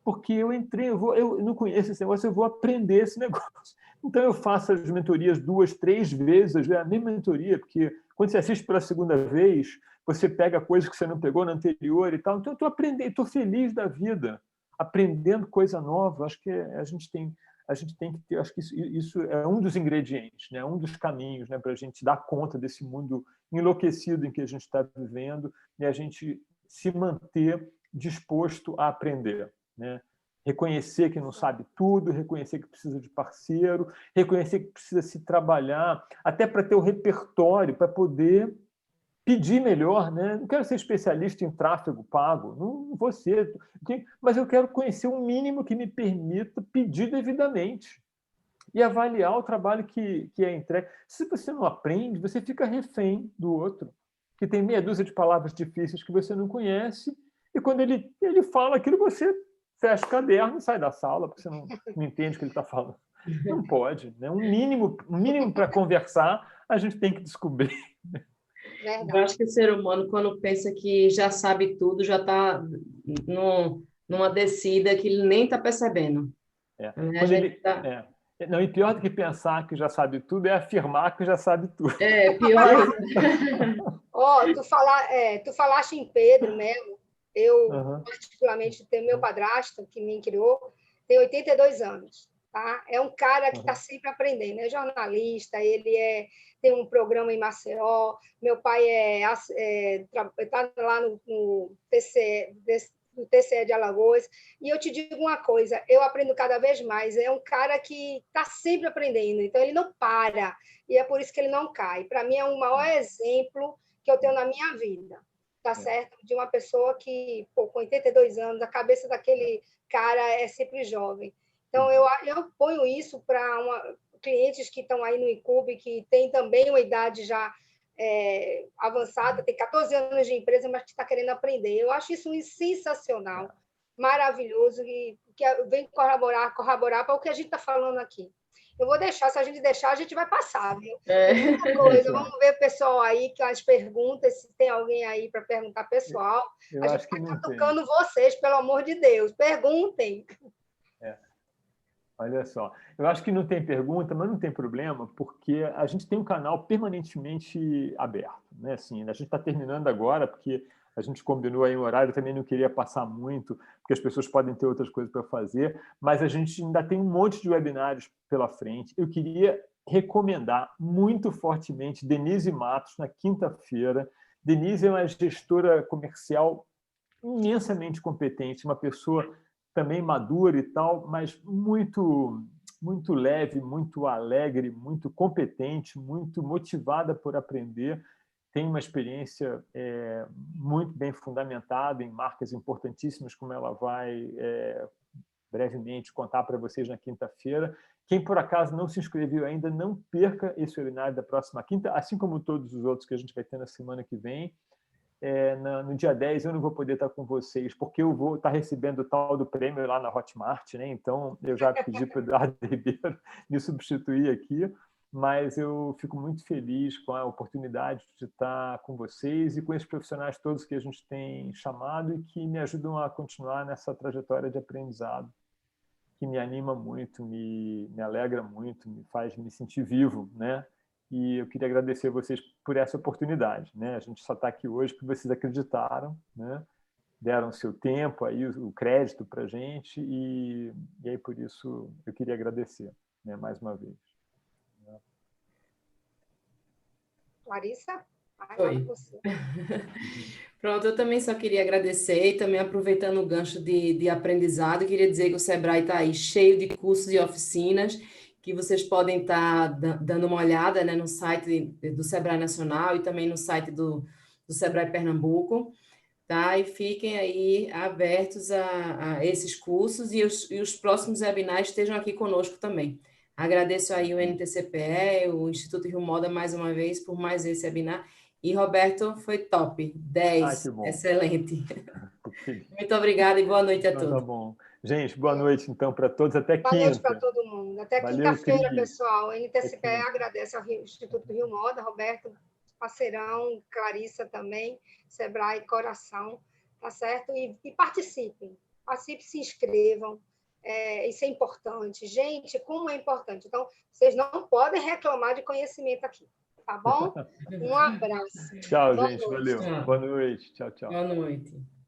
porque eu entrei, eu não conheço esse negócio, eu vou aprender esse negócio. Então eu faço as mentorias 2, 3 vezes, às vezes a mesma mentoria, porque quando você assiste pela segunda vez, você pega coisas que você não pegou na anterior e tal. Então eu estou aprendendo, estou feliz da vida, aprendendo coisa nova. Acho que a gente tem que ter, acho que isso é um dos ingredientes, né? Um dos caminhos, né, para a gente dar conta desse mundo enlouquecido em que a gente está vivendo e a gente se manter disposto a aprender, né? reconhecer que não sabe tudo, reconhecer que precisa de parceiro, reconhecer que precisa se trabalhar, até para ter o repertório, para poder pedir melhor, né? Não quero ser especialista em tráfego pago, não vou ser, mas eu quero conhecer um mínimo que me permita pedir devidamente e avaliar o trabalho que é entregue. Se você não aprende, você fica refém do outro, que tem meia dúzia de palavras difíceis que você não conhece, e quando ele fala aquilo, você fecha o caderno e sai da sala, porque você não entende o que ele está falando. Não pode, né? Um mínimo para conversar, a gente tem que descobrir. Eu acho que o ser humano, quando pensa que já sabe tudo, já está numa descida que ele nem está percebendo. Quando ele... Não, e pior do que pensar que já sabe tudo é afirmar que já sabe tudo. Pior. Tu falaste em Pedro Melo. Eu, particularmente, tenho meu padrasto, que me criou, tem 82 anos. Tá? É um cara que está sempre aprendendo. É jornalista, ele tem um programa em Maceió. Meu pai está lá no TCE de Alagoas. E eu te digo uma coisa, eu aprendo cada vez mais. É um cara que está sempre aprendendo, então ele não para. E é por isso que ele não cai. Para mim, é o maior exemplo que eu tenho na minha vida. Tá certo? De uma pessoa que, com 82 anos, a cabeça daquele cara é sempre jovem. Então, eu ponho isso para clientes que estão aí no Incube, que tem também uma idade já avançada, tem 14 anos de empresa, mas que está querendo aprender. Eu acho isso sensacional, maravilhoso, e que vem corroborar para o que a gente está falando aqui. Eu vou deixar, se a gente deixar, a gente vai passar, viu? Muita coisa. Vamos ver o pessoal aí, que as perguntas, se tem alguém aí para perguntar pessoal. Eu a gente está tocando vocês, pelo amor de Deus. Perguntem. Olha só, eu acho que não tem pergunta, mas não tem problema, porque a gente tem um canal permanentemente aberto, né? Assim, a gente está terminando agora, porque a gente combinou aí um horário, eu também não queria passar muito, porque as pessoas podem ter outras coisas para fazer, mas a gente ainda tem um monte de webinários pela frente. Eu queria recomendar muito fortemente Denise Matos, na quinta-feira. Denise é uma gestora comercial imensamente competente, uma pessoa também madura e tal, mas muito leve, muito alegre, muito competente, muito motivada por aprender. Tem uma experiência muito bem fundamentada em marcas importantíssimas, como ela vai brevemente contar para vocês na quinta-feira. Quem, por acaso, não se inscreveu ainda, não perca esse webinário da próxima quinta, assim como todos os outros que a gente vai ter na semana que vem. No dia 10 eu não vou poder estar com vocês, porque eu vou estar recebendo o tal do prêmio lá na Hotmart, né? Então, eu já pedi para o Eduardo Ribeiro me substituir aqui, mas eu fico muito feliz com a oportunidade de estar com vocês e com esses profissionais todos que a gente tem chamado e que me ajudam a continuar nessa trajetória de aprendizado, que me anima muito, me alegra muito, me faz me sentir vivo, né? E eu queria agradecer a vocês por essa oportunidade, né? A gente só está aqui hoje porque vocês acreditaram, né? Deram seu tempo, aí o crédito para a gente, e aí por isso eu queria agradecer, né? Mais uma vez. Larissa? Oi. Pronto, eu também só queria agradecer, e também aproveitando o gancho de aprendizado, queria dizer que o Sebrae está aí cheio de cursos e oficinas, que vocês podem estar dando uma olhada, né, no site do Sebrae Nacional e também no site do Sebrae Pernambuco, tá? E fiquem aí abertos a esses cursos, e os próximos webinars estejam aqui conosco também. Agradeço aí o NTCPE, o Instituto Rio Moda, mais uma vez, por mais esse webinar. E, Roberto, foi top. 10. Que bom. Excelente. Muito obrigada e boa noite a todos. Tá bom. Gente, boa noite, então, para todos. Até quinta. Boa noite para todo mundo. Até quinta-feira, pessoal. O NTCPE agradece ao Instituto Rio Moda, Roberto, parceirão, Clarissa também, Sebrae, coração, tá certo? E participem. Participem, se inscrevam. Isso é importante. Gente, como é importante. Então, vocês não podem reclamar de conhecimento aqui, tá bom? Um abraço. Tchau, gente. Valeu. Boa noite. Tchau, tchau. Boa noite.